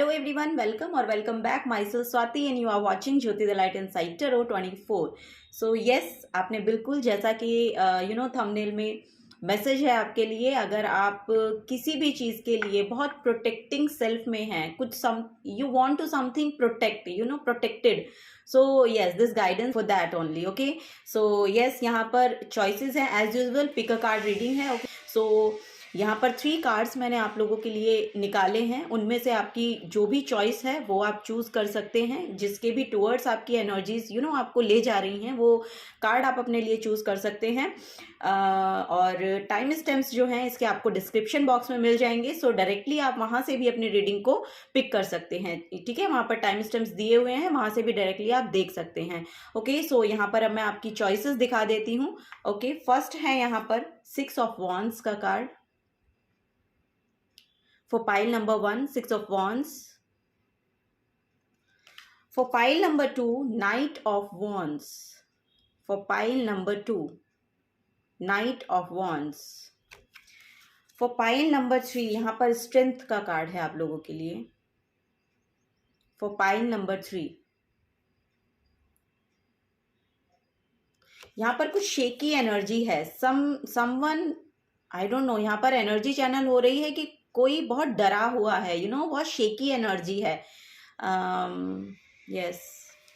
Hello everyone, welcome or welcome back. Myself Swati and you are watching Jyoti the Light Inside Tarot 24. So yes, आपने बिल्कुल जैसा कि thumbnail में message है आपके लिए, अगर आप किसी भी चीज़ के लिए बहुत प्रोटेक्टिंग सेल्फ में हैं, कुछ some you want to something protect protected, so yes this guidance for that only. Okay, so yes यहाँ पर चॉइसेस हैं as usual. Pick a card reading है. ओके, सो यहाँ पर 3 कार्ड्स मैंने आप लोगों के लिए निकाले हैं. उनमें से आपकी जो भी चॉइस है वो आप चूज़ कर सकते हैं. जिसके भी टूवर्ड्स आपकी एनर्जीज आपको ले जा रही हैं वो कार्ड आप अपने लिए चूज़ कर सकते हैं. और टाइम स्टैम्प्स जो हैं इसके आपको डिस्क्रिप्शन बॉक्स में मिल जाएंगे. सो डायरेक्टली आप वहाँ से भी अपनी रीडिंग को पिक कर सकते हैं. ठीक है, वहाँ पर टाइम स्टैम्प्स दिए हुए हैं, वहाँ से भी डायरेक्टली आप देख सकते हैं. ओके, सो यहाँ पर अब मैं आपकी चॉइसेस दिखा देती हूँ. ओके, फर्स्ट है यहाँ पर 6 ऑफ वॉन्ड्स का card. For pile number 1, 6 of Wands. For pile number 2, Knight of Wands. For pile number 2, Knight of Wands. For pile number 3, यहाँ पर Strength का कार्ड है आप लोगों के लिए. For pile number 3, यहाँ पर कुछ शेकी एनर्जी है. समवन आई डोंट नो, यहाँ पर एनर्जी चैनल हो रही है कि कोई बहुत डरा हुआ है. बहुत शेकी एनर्जी है. यस,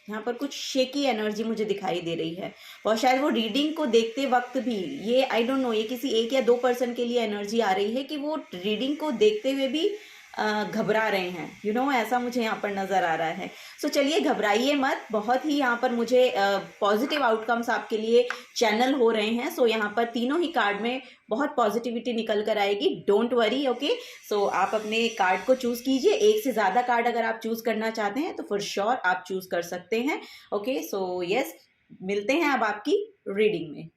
यहाँ पर कुछ शेकी एनर्जी मुझे दिखाई दे रही है. और शायद वो रीडिंग को देखते वक्त भी, ये आई डोंट नो, ये किसी 1 या 2 पर्सन के लिए एनर्जी आ रही है कि वो रीडिंग को देखते हुए भी घबरा रहे हैं. ऐसा मुझे यहाँ पर नज़र आ रहा है. सो चलिए, घबराइए मत. बहुत ही यहाँ पर मुझे पॉजिटिव आउटकम्स आपके लिए चैनल हो रहे हैं. सो यहाँ पर तीनों ही कार्ड में बहुत पॉजिटिविटी निकल कर आएगी. Don't worry. ओके, सो आप अपने कार्ड को चूज़ कीजिए. एक से ज़्यादा कार्ड अगर आप चूज़ करना चाहते हैं तो फॉर श्योर आप चूज़ कर सकते हैं. ओके, सो यस, मिलते हैं अब आपकी रीडिंग में.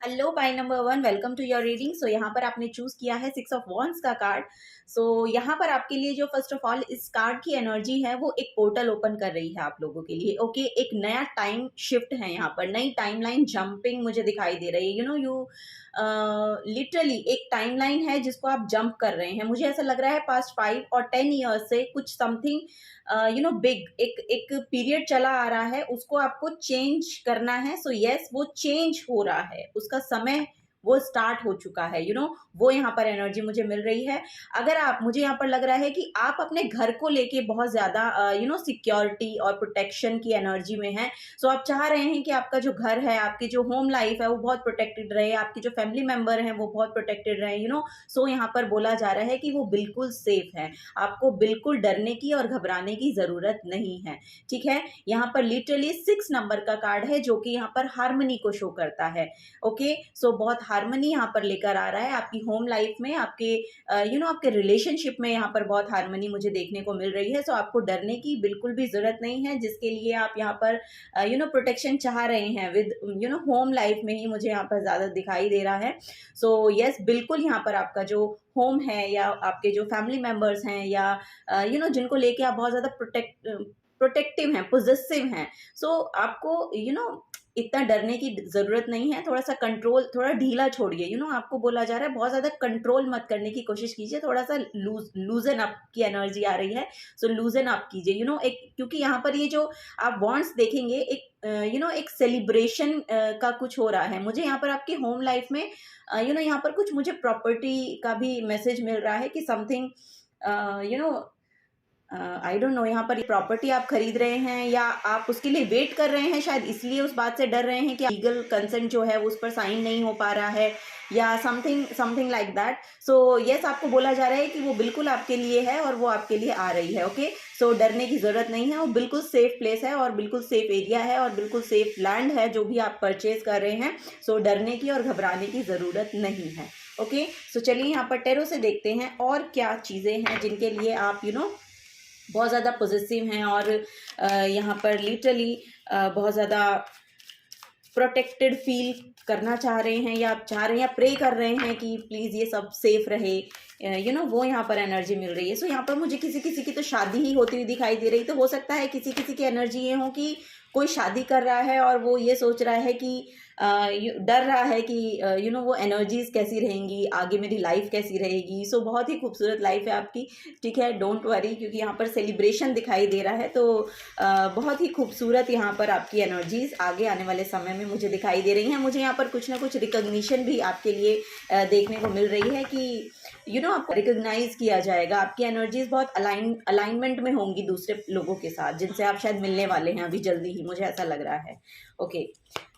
Hello pile number 1, welcome to your reading. So यहाँ पर आपने चूज किया है 6 ऑफ वॉन्ड्स का कार्ड. सो यहाँ पर आपके लिए जो फर्स्ट ऑफ ऑल इस कार्ड की एनर्जी है वो एक पोर्टल ओपन कर रही है आप लोगों के लिए. ओके, एक नया टाइम शिफ्ट है. यहाँ पर नई टाइमलाइन जंपिंग मुझे दिखाई दे रही है. यू लिटरली एक टाइमलाइन है जिसको आप जंप कर रहे हैं. मुझे ऐसा लग रहा है पास्ट 5 और 10 ईयर्स से कुछ समथिंग बिग एक पीरियड चला आ रहा है, उसको आपको चेंज करना है. सो यस, वो चेंज हो रहा है, उसका समय वो स्टार्ट हो चुका है. वो यहाँ पर एनर्जी मुझे मिल रही है. अगर आप, मुझे यहाँ पर लग रहा है कि आप अपने घर को लेके बहुत ज़्यादा सिक्योरिटी और प्रोटेक्शन की एनर्जी में हैं. सो आप चाह रहे हैं कि आपका जो घर है, आपकी जो होम लाइफ है वो बहुत प्रोटेक्टेड रहे, आपके जो फैमिली मेम्बर हैं वो बहुत प्रोटेक्टेड रहे. सो यहाँ पर बोला जा रहा है कि वो बिल्कुल सेफ है. आपको बिल्कुल डरने की और घबराने की ज़रूरत नहीं है. ठीक है, यहाँ पर लिटरली 6 नंबर का कार्ड है जो कि यहाँ पर हार्मनी को शो करता है. ओके, सो बहुत हार्मनी यहाँ पर लेकर आ रहा है आपकी होम लाइफ में, आपके आपके रिलेशनशिप में. यहाँ पर बहुत हार्मनी मुझे देखने को मिल रही है. सो आपको डरने की बिल्कुल भी जरूरत नहीं है. जिसके लिए आप यहाँ पर प्रोटेक्शन चाह रहे हैं विद होम लाइफ में ही मुझे यहाँ पर ज़्यादा दिखाई दे रहा है. सो यस, बिल्कुल यहाँ पर आपका जो होम है या आपके जो फैमिली मेम्बर्स हैं या जिनको लेके आप बहुत ज़्यादा प्रोटेक्टिव हैं, पॉजिटिव हैं. सो आपको इतना डरने की ज़रूरत नहीं है. थोड़ा सा कंट्रोल, थोड़ा ढीला छोड़िए. आपको बोला जा रहा है बहुत ज़्यादा कंट्रोल मत करने की कोशिश कीजिए. थोड़ा सा लूजन अप की एनर्जी आ रही है. सो लूजन अप कीजिए. एक, क्योंकि यहाँ पर ये जो आप वॉन्ड्स देखेंगे, एक एक सेलिब्रेशन का कुछ हो रहा है. मुझे यहाँ पर आपकी होम लाइफ में यहाँ पर कुछ मुझे प्रॉपर्टी का भी मैसेज मिल रहा है कि समथिंग आई डोंट नो, यहाँ पर प्रॉपर्टी आप खरीद रहे हैं या आप उसके लिए वेट कर रहे हैं. शायद इसलिए उस बात से डर रहे हैं कि लीगल कंसेंट जो है उस पर साइन नहीं हो पा रहा है या something like that. So yes, आपको बोला जा रहा है कि वो बिल्कुल आपके लिए है और वो आपके लिए आ रही है. ओके, सो डरने की ज़रूरत नहीं है. वो बिल्कुल सेफ प्लेस है और बिल्कुल सेफ एरिया है और बिल्कुल सेफ लैंड है जो भी आप परचेज कर रहे हैं. सो डरने की और घबराने की ज़रूरत नहीं है. ओके, सो चलिए यहाँ पर टेरो से देखते हैं और क्या चीज़ें हैं जिनके लिए आप बहुत ज़्यादा पॉजिटिव हैं और यहाँ पर लिटरली बहुत ज़्यादा प्रोटेक्टेड फील करना चाह रहे हैं या आप चाह रहे हैं या प्रे कर रहे हैं कि प्लीज़ ये सब सेफ रहे. वो यहाँ पर एनर्जी मिल रही है. सो यहाँ पर मुझे किसी किसी की तो शादी ही होती हुई दिखाई दे रही. तो हो सकता है किसी किसी की एनर्जी ये हो कि कोई शादी कर रहा है और वो ये सोच रहा है कि डर रहा है कि वो एनर्जीज कैसी रहेंगी, आगे मेरी लाइफ कैसी रहेगी। सो बहुत ही खूबसूरत लाइफ है आपकी, ठीक है, डोंट वरी, क्योंकि यहाँ पर सेलिब्रेशन दिखाई दे रहा है। तो बहुत ही खूबसूरत यहाँ पर आपकी एनर्जीज आगे आने वाले समय में मुझे दिखाई दे रही हैं। मुझे यहाँ पर कुछ ना कुछ रिकग्निशन भी आपके लिए देखने को मिल रही है कि आपको रिकॉग्नाइज किया जाएगा। आपकी एनर्जीज बहुत अलाइनमेंट में होंगी दूसरे लोगों के साथ, जिनसे आप शायद मिलने वाले हैं अभी जल्दी ही, मुझे ऐसा लग रहा है। ओके,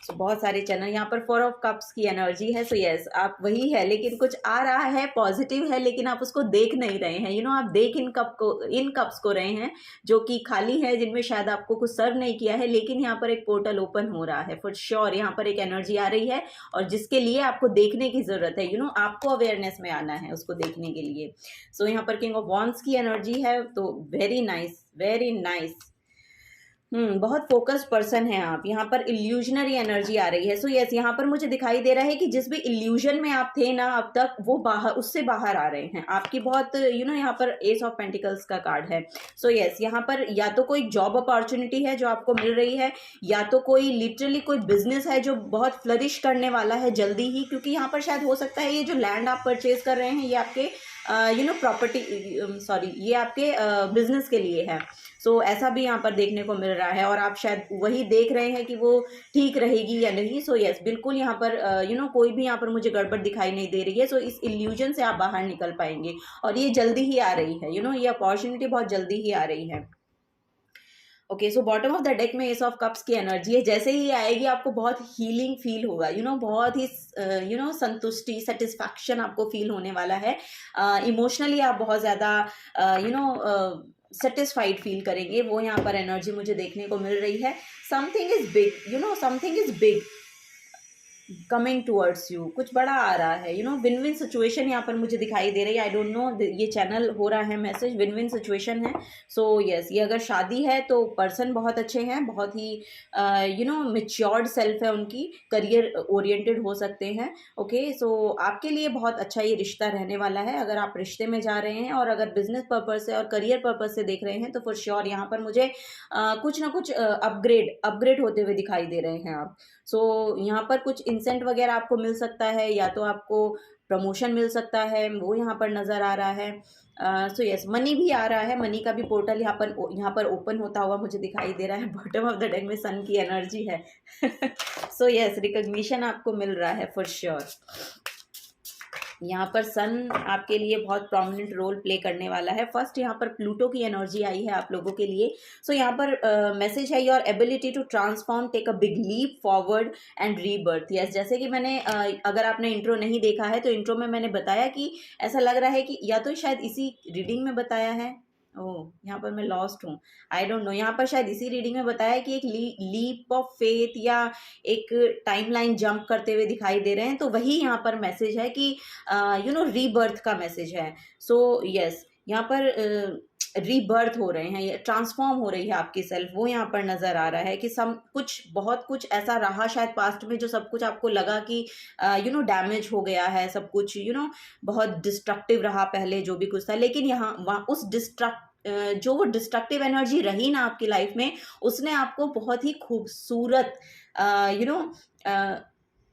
सो बहुत सारे चैनल यहाँ पर 4 ऑफ कप्स की एनर्जी है। सो यस, आप वही है, लेकिन कुछ आ रहा है पॉजिटिव है, लेकिन आप उसको देख नहीं रहे हैं। आप देख इन कप्स को रहे हैं जो कि खाली है, जिनमें शायद आपको कुछ सर्व नहीं किया है, लेकिन यहाँ पर एक पोर्टल ओपन हो रहा है फॉर श्योर। यहाँ पर एक एनर्जी आ रही है और जिसके लिए आपको देखने की जरूरत है। आपको अवेयरनेस में आना है उसको देखने के लिए। सो यहाँ पर किंग ऑफ वॉन्ड्स की एनर्जी है, तो वेरी नाइस, वेरी नाइस। बहुत फोकस्ड पर्सन है आप। यहाँ पर इल्यूजनरी एनर्जी आ रही है। सो यस, यहाँ पर मुझे दिखाई दे रहा है कि जिस भी इल्यूजन में आप थे ना अब तक, वो उससे बाहर आ रहे हैं आपकी। बहुत यहाँ पर एस ऑफ पेंटिकल्स का कार्ड है। सो यस, यहाँ पर या तो कोई जॉब अपॉर्चुनिटी है जो आपको मिल रही है, या तो कोई लिटरली कोई बिजनेस है जो बहुत फ्लरिश करने वाला है जल्दी ही, क्योंकि यहाँ पर शायद हो सकता है ये जो लैंड आप परचेज कर रहे हैं ये आपके प्रॉपर्टी, सॉरी, ये आपके बिजनेस के लिए है। सो ऐसा भी यहाँ पर देखने को मिल रहा है और आप शायद वही देख रहे हैं कि वो ठीक रहेगी या नहीं। सो यस, बिल्कुल यहाँ पर कोई भी यहाँ पर मुझे गड़बड़ दिखाई नहीं दे रही है। सो इस इल्यूजन से आप बाहर निकल पाएंगे और ये जल्दी ही आ रही है। ये अपॉर्चुनिटी बहुत जल्दी ही आ रही है। Okay, so bottom of the deck में एस ऑफ कप्स की एनर्जी है। जैसे ही आएगी आपको बहुत हीलिंग फील होगा, बहुत ही संतुष्टि, सेटिस्फैक्शन आपको फील होने वाला है। इमोशनली आप बहुत ज़्यादा सेटिस्फाइड फील करेंगे, वो यहाँ पर एनर्जी मुझे देखने को मिल रही है। Something is big, something is big coming towards you, कुछ बड़ा आ रहा है। विन विन सिचुएशन यहाँ पर मुझे दिखाई दे रही है। आई डोंट नो, ये चैनल हो रहा है मैसेज, विन विन सिचुएशन है। सो यस, ये अगर शादी है तो पर्सन बहुत अच्छे हैं, बहुत ही मेच्योर्ड सेल्फ है उनकी, करियर ओरिएंटेड हो सकते हैं। ओके, सो आपके लिए बहुत अच्छा ये रिश्ता रहने वाला है। अगर आप रिश्ते में जा रहे हैं और अगर बिजनेस पर्पज से और करियर पर्पज से देख रहे हैं तो फॉर श्योर यहाँ पर मुझे कुछ ना कुछ अपग्रेड होते हुए दिखाई दे रहे हैं आप। सो यहाँ पर कुछ इंसेंट वगैरह आपको मिल सकता है, या तो आपको प्रमोशन मिल सकता है, वो यहाँ पर नज़र आ रहा है। सो यस, मनी भी आ रहा है। मनी का भी पोर्टल यहाँ पर ओपन होता हुआ मुझे दिखाई दे रहा है। बॉटम ऑफ द डेक में सन की एनर्जी है। सो यस, रिकॉग्निशन आपको मिल रहा है फॉर श्योर। यहाँ पर सन आपके लिए बहुत प्रोमिनेंट रोल प्ले करने वाला है। फर्स्ट यहाँ पर प्लूटो की एनर्जी आई है आप लोगों के लिए। सो यहाँ पर मैसेज है your ability to transform, take a big leap forward and rebirth. Yes, जैसे कि मैंने अगर आपने इंट्रो नहीं देखा है तो इंट्रो में मैंने बताया कि ऐसा लग रहा है कि या तो शायद इसी रीडिंग में बताया है, ओह यहाँ पर मैं लॉस्ट हूँ, आई डोंट नो। यहाँ पर शायद इसी रीडिंग में बताया कि एक लीप ऑफ फेथ या एक टाइमलाइन जंप करते हुए दिखाई दे रहे हैं, तो वही यहाँ पर मैसेज है कि रीबर्थ का मैसेज है। सो यस, यहाँ पर रीबर्थ हो रहे हैं, ये ट्रांसफॉर्म हो रही है आपकी सेल्फ, वो यहाँ पर नज़र आ रहा है कि बहुत कुछ ऐसा रहा शायद पास्ट में जो सब कुछ आपको लगा कि डैमेज हो गया है सब कुछ, बहुत डिस्ट्रक्टिव रहा पहले जो भी कुछ था, लेकिन वहाँ उस जो वो डिस्ट्रक्टिव एनर्जी रही ना आपकी लाइफ में, उसने आपको बहुत ही खूबसूरत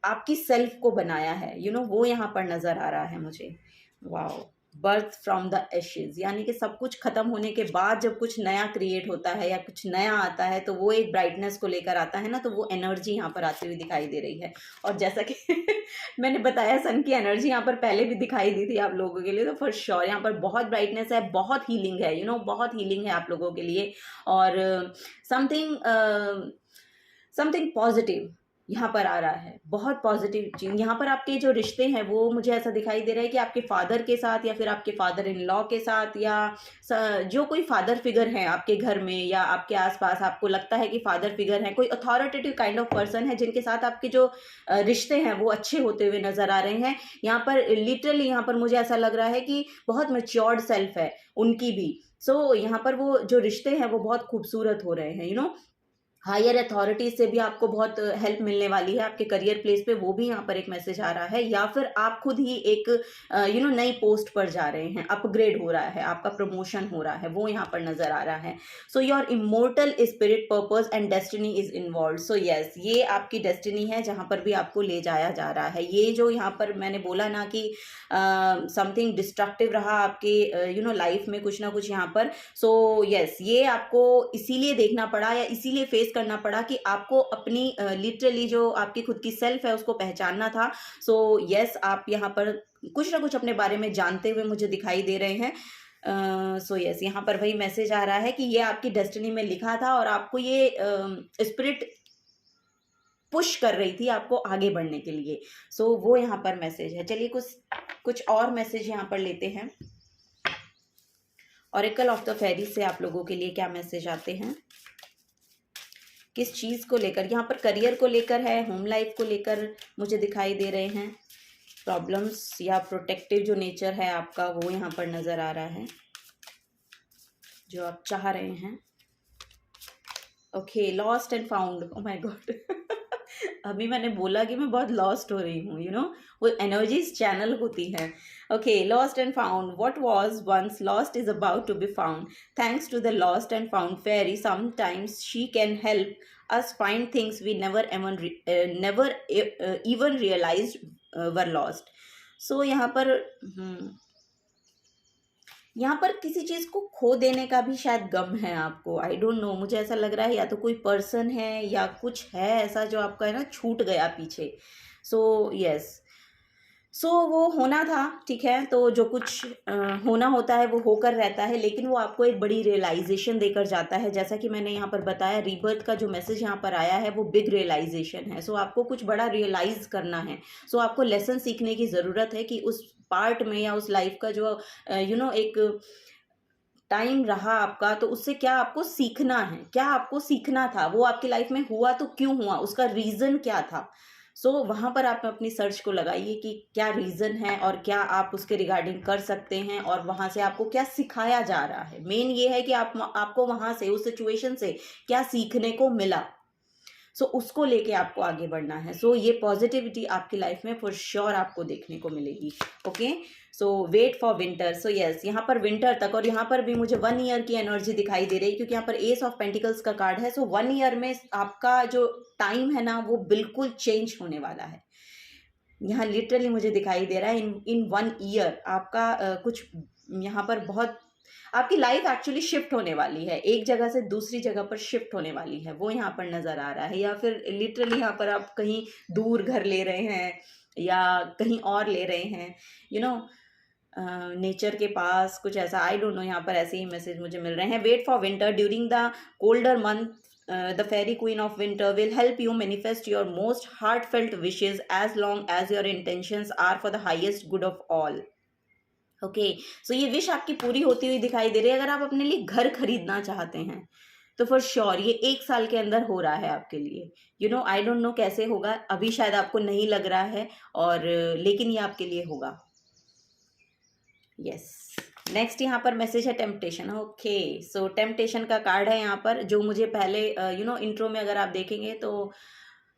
आपकी सेल्फ को बनाया है। वो यहाँ पर नज़र आ रहा है मुझे। Wow, birth from the Ashes, यानी कि सब कुछ खत्म होने के बाद जब कुछ नया क्रिएट होता है या कुछ नया आता है तो वो एक ब्राइटनेस को लेकर आता है ना, तो वो एनर्जी यहाँ पर आती हुई दिखाई दे रही है। और जैसा कि मैंने बताया, सन की एनर्जी यहाँ पर पहले भी दिखाई दी थी आप लोगों के लिए, तो फॉर श्योर यहाँ पर बहुत ब्राइटनेस है, बहुत हीलिंग है, बहुत हीलिंग है आप लोगों के लिए। और समथिंग पॉजिटिव यहाँ पर आ रहा है, बहुत पॉजिटिव चीज। यहाँ पर आपके जो रिश्ते हैं वो मुझे ऐसा दिखाई दे रहा है कि आपके फादर के साथ या फिर आपके फादर इन लॉ के साथ, या जो कोई फादर फिगर है आपके घर में या आपके आसपास, आपको लगता है कि फादर फिगर है, कोई अथॉरिटेटिव काइंड ऑफ पर्सन है जिनके साथ आपके जो रिश्ते हैं वो अच्छे होते हुए नजर आ रहे हैं। यहाँ पर लिटरली यहाँ पर मुझे ऐसा लग रहा है कि बहुत मैच्योर्ड सेल्फ है उनकी भी। सो यहाँ पर वो जो रिश्ते हैं वो बहुत खूबसूरत हो रहे हैं। हायर अथॉरिटीज से भी आपको बहुत हेल्प मिलने वाली है आपके करियर प्लेस पे, वो भी यहाँ पर एक मैसेज आ रहा है। या फिर आप खुद ही एक नई पोस्ट पर जा रहे हैं, अपग्रेड हो रहा है, आपका प्रमोशन हो रहा है, वो यहाँ पर नजर आ रहा है। So your immortal spirit purpose and destiny is involve. So yes, ये आपकी डेस्टिनी है जहाँ पर भी आपको ले जाया जा रहा है। ये जो यहाँ पर मैंने बोला ना कि समथिंग डिस्ट्रक्टिव रहा आपके लाइफ में कुछ ना कुछ यहाँ पर। सो यस, ये आपको इसीलिए देखना पड़ा या इसीलिए फेस करना पड़ा कि आपको अपनी लिटरली जो आपकी खुद की सेल्फ है उसको पहचानना था। सो यस, आप यहाँ पर कुछ ना कुछ अपने बारे में जानते हुए मुझे दिखाई दे रहे हैं। सो यस, यहाँ पर वही मैसेज आ रहा है कि ये आपकी डेस्टिनी में लिखा था और आपको ये स्पिरिट पुश कर रही थी आपको आगे बढ़ने के लिए। सो वो यहाँ पर मैसेज है। चलिए कुछ और मैसेज यहाँ पर लेते हैं। ऑरेकल ऑफ द फेरी से आप लोगों के लिए क्या मैसेज आते हैं, किस चीज़ को लेकर। यहाँ पर करियर को लेकर है, होम लाइफ को लेकर मुझे दिखाई दे रहे हैं। प्रॉब्लम्स या प्रोटेक्टिव जो नेचर है आपका वो यहाँ पर नज़र आ रहा है, जो आप चाह रहे हैं। Okay, lost and found. Oh my God अभी मैंने बोला कि मैं बहुत लॉस्ट हो रही हूँ, वो एनर्जीज चैनल होती हैं। Okay, lost and found. What was once lost is about to be found. Thanks to the lost and found fairy, sometimes she can help us find things we never even realized were lost. So यहाँ पर किसी चीज़ को खो देने का भी शायद गम है आपको। आई डोंट नो, मुझे ऐसा लग रहा है या तो कोई पर्सन है या कुछ है ऐसा जो आपका है ना छूट गया पीछे। सो यस, सो वो होना था, ठीक है, तो जो कुछ होना होता है वो होकर रहता है, लेकिन वो आपको एक बड़ी रियलाइजेशन देकर जाता है। जैसा कि मैंने यहाँ पर बताया, रीबर्थ का जो मैसेज यहाँ पर आया है वो बिग रियलाइजेशन है। सो आपको कुछ बड़ा रियलाइज करना है। सो आपको लेसन सीखने की ज़रूरत है कि उस पार्ट में या उस लाइफ का जो एक टाइम रहा आपका, तो उससे क्या आपको सीखना है, क्या आपको सीखना था, वो आपकी लाइफ में हुआ तो क्यों हुआ, उसका रीज़न क्या था। सो वहाँ पर आप अपनी सर्च को लगाइए कि क्या रीज़न है और क्या आप उसके रिगार्डिंग कर सकते हैं और वहाँ से आपको क्या सिखाया जा रहा है। मेन ये है कि आपको वहाँ से, उस सिचुएशन से क्या सीखने को मिला। सो उसको लेके आपको आगे बढ़ना है। सो ये पॉजिटिविटी आपकी लाइफ में फॉर श्योर आपको देखने को मिलेगी। Okay, so wait for winter. So yes, यहाँ पर विंटर तक, और यहाँ पर भी मुझे 1 ईयर की एनर्जी दिखाई दे रही है क्योंकि यहाँ पर एस ऑफ पेंटिकल्स का कार्ड है। सो 1 ईयर में आपका जो टाइम है ना वो बिल्कुल चेंज होने वाला है। यहाँ लिटरली मुझे दिखाई दे रहा है इन 1 ईयर आपका कुछ यहाँ पर बहुत आपकी लाइफ एक्चुअली शिफ्ट होने वाली है, एक जगह से दूसरी जगह पर शिफ्ट होने वाली है, वो यहाँ पर नज़र आ रहा है। या फिर लिटरली यहाँ पर आप कहीं दूर घर ले रहे हैं या कहीं और ले रहे हैं, नेचर के पास, कुछ ऐसा। आई डोंट नो, यहाँ पर ऐसे ही मैसेज मुझे मिल रहे हैं। Wait for winter during the colder month, the fairy queen of winter will help you manifest your most heartfelt wishes as long as your intentions are for the highest good of all. Okay, so ये wish आपकी पूरी होती हुई दिखाई दे रही है। अगर आप अपने लिए घर खरीदना चाहते हैं तो फॉर श्योर ये 1 साल के अंदर हो रहा है आपके लिए। आई डोंट नो कैसे होगा, अभी शायद आपको नहीं लग रहा है, और लेकिन ये आपके लिए होगा। यस, नेक्स्ट यहाँ पर मैसेज है टेम्पटेशन। ओके, सो टेम्पटेशन का कार्ड है यहाँ पर, जो मुझे पहले इंट्रो में अगर आप देखेंगे तो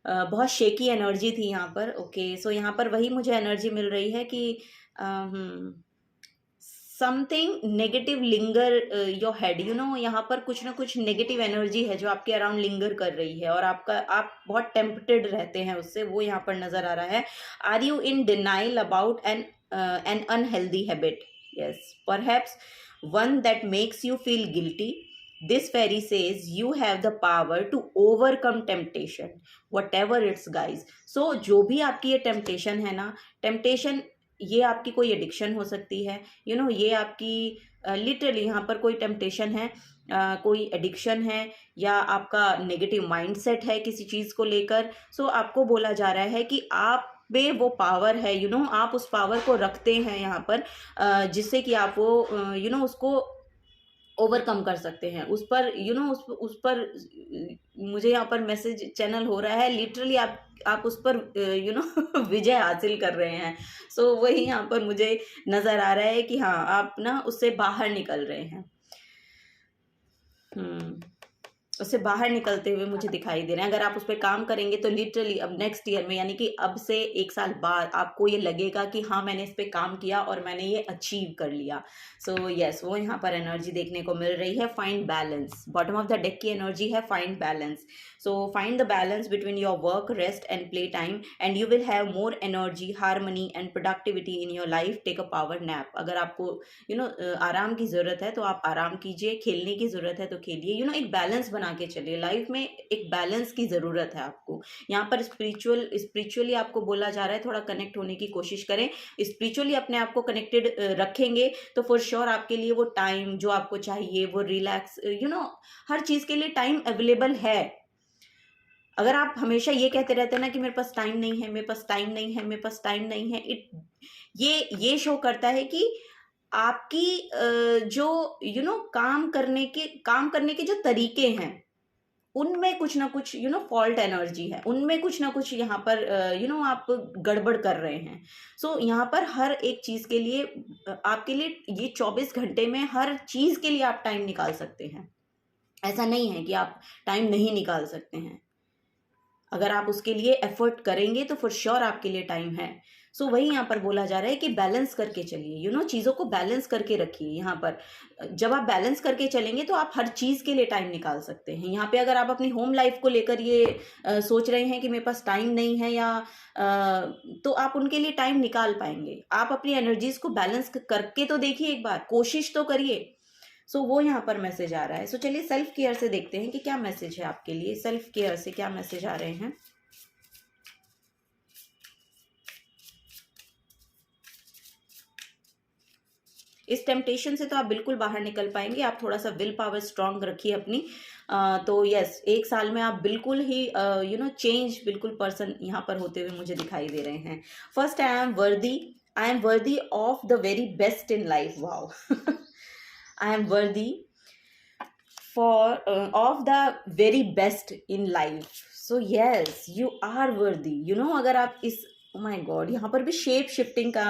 बहुत शेकी एनर्जी थी यहाँ पर। ओके, सो यहाँ पर वही मुझे एनर्जी मिल रही है कि something negative linger your head, यहाँ पर कुछ ना कुछ नेगेटिव एनर्जी है जो आपके अराउंड लिंगर कर रही है और आप बहुत टेम्पटेड रहते हैं उससे, वो यहाँ पर नज़र आ रहा है। Are you in denial about an unhealthy habit? Yes, perhaps one that makes you feel guilty. This fairy says you have the power to overcome temptation, whatever it's guys. So जो भी आपकी ये temptation है ना, temptation ये आपकी कोई addiction हो सकती है, ये आपकी लिटरली यहाँ पर कोई टेम्पटेशन है, कोई एडिक्शन है, या आपका नेगेटिव माइंडसेट है किसी चीज़ को लेकर। सो आपको बोला जा रहा है कि आप पे वो पावर है, आप उस पावर को रखते हैं यहाँ पर, जिससे कि आप वो उसको ओवरकम कर सकते हैं। उस पर उस पर मुझे यहाँ पर मैसेज चैनल हो रहा है, लिटरली आप उस पर विजय हासिल कर रहे हैं। सो वही यहाँ पर मुझे नज़र आ रहा है कि हाँ, आप ना उससे बाहर निकल रहे हैं। उससे बाहर निकलते हुए मुझे दिखाई दे रहे हैं। अगर आप उस पर काम करेंगे तो लिटरली अब नेक्स्ट ईयर में, यानी कि अब से 1 साल बाद आपको ये लगेगा कि हाँ मैंने इस पे काम किया और मैंने ये अचीव कर लिया। सो यस, वो यहाँ पर एनर्जी देखने को मिल रही है। Find balance, bottom of the deck की एनर्जी है find balance. So find the balance between your work, rest and play time and you will have more energy, harmony and productivity in your life. Take a power nap. अगर आपको आराम की ज़रूरत है तो आप आराम कीजिए, खेलने की ज़रूरत है तो खेलिए। एक बैलेंस बना के चलिए। लाइफ में एक बैलेंस की ज़रूरत है आपको। यहाँ पर स्पिरिचुअली आपको बोला जा रहा है थोड़ा कनेक्ट होने की कोशिश करें। स्पिरिचुअली अपने आप को कनेक्टेड रखेंगे तो फॉर श्योर आपके लिए वो टाइम जो आपको चाहिए, वो रिलैक्स हर चीज़ के लिए टाइम अवेलेबल है। अगर आप हमेशा ये कहते रहते हैं ना कि मेरे पास टाइम नहीं है, मेरे पास टाइम नहीं है, मेरे पास टाइम नहीं है, ये शो करता है कि आपकी जो काम करने के जो तरीके हैं उनमें कुछ ना कुछ फॉल्ट एनर्जी है, उनमें कुछ ना कुछ यहाँ पर आप गड़बड़ कर रहे हैं। सो यहाँ पर हर एक चीज़ के लिए आपके लिए ये 24 घंटे में हर चीज़ के लिए आप टाइम निकाल सकते हैं। ऐसा नहीं है कि आप टाइम नहीं निकाल सकते हैं। अगर आप उसके लिए एफर्ट करेंगे तो फॉर श्योर आपके लिए टाइम है। सो वही यहाँ पर बोला जा रहा है कि बैलेंस करके चलिए, चीज़ों को बैलेंस करके रखिए। यहाँ पर जब आप बैलेंस करके चलेंगे तो आप हर चीज़ के लिए टाइम निकाल सकते हैं। यहाँ पे अगर आप अपनी होम लाइफ को लेकर ये सोच रहे हैं कि मेरे पास टाइम नहीं है या तो आप उनके लिए टाइम निकाल पाएंगे। आप अपनी एनर्जीज को बैलेंस करके तो देखिए, एक बार कोशिश तो करिए। सो वो यहाँ पर मैसेज आ रहा है। सो चलिए सेल्फ केयर से देखते हैं कि क्या मैसेज है आपके लिए। सेल्फ केयर से क्या मैसेज आ रहे हैं। इस टेम्पटेशन से तो आप बिल्कुल बाहर निकल पाएंगे। आप थोड़ा सा विल पावर स्ट्रांग रखिए अपनी। तो यस, 1 साल में आप बिल्कुल ही चेंज बिल्कुल पर्सन यहाँ पर होते हुए मुझे दिखाई दे रहे हैं। First, I am worthy of the very best in life. Wow I am वर्दी for of the very best in life. So yes, you are worthy. अगर आप इस माय गॉड, यहाँ पर भी शेप शिफ्टिंग का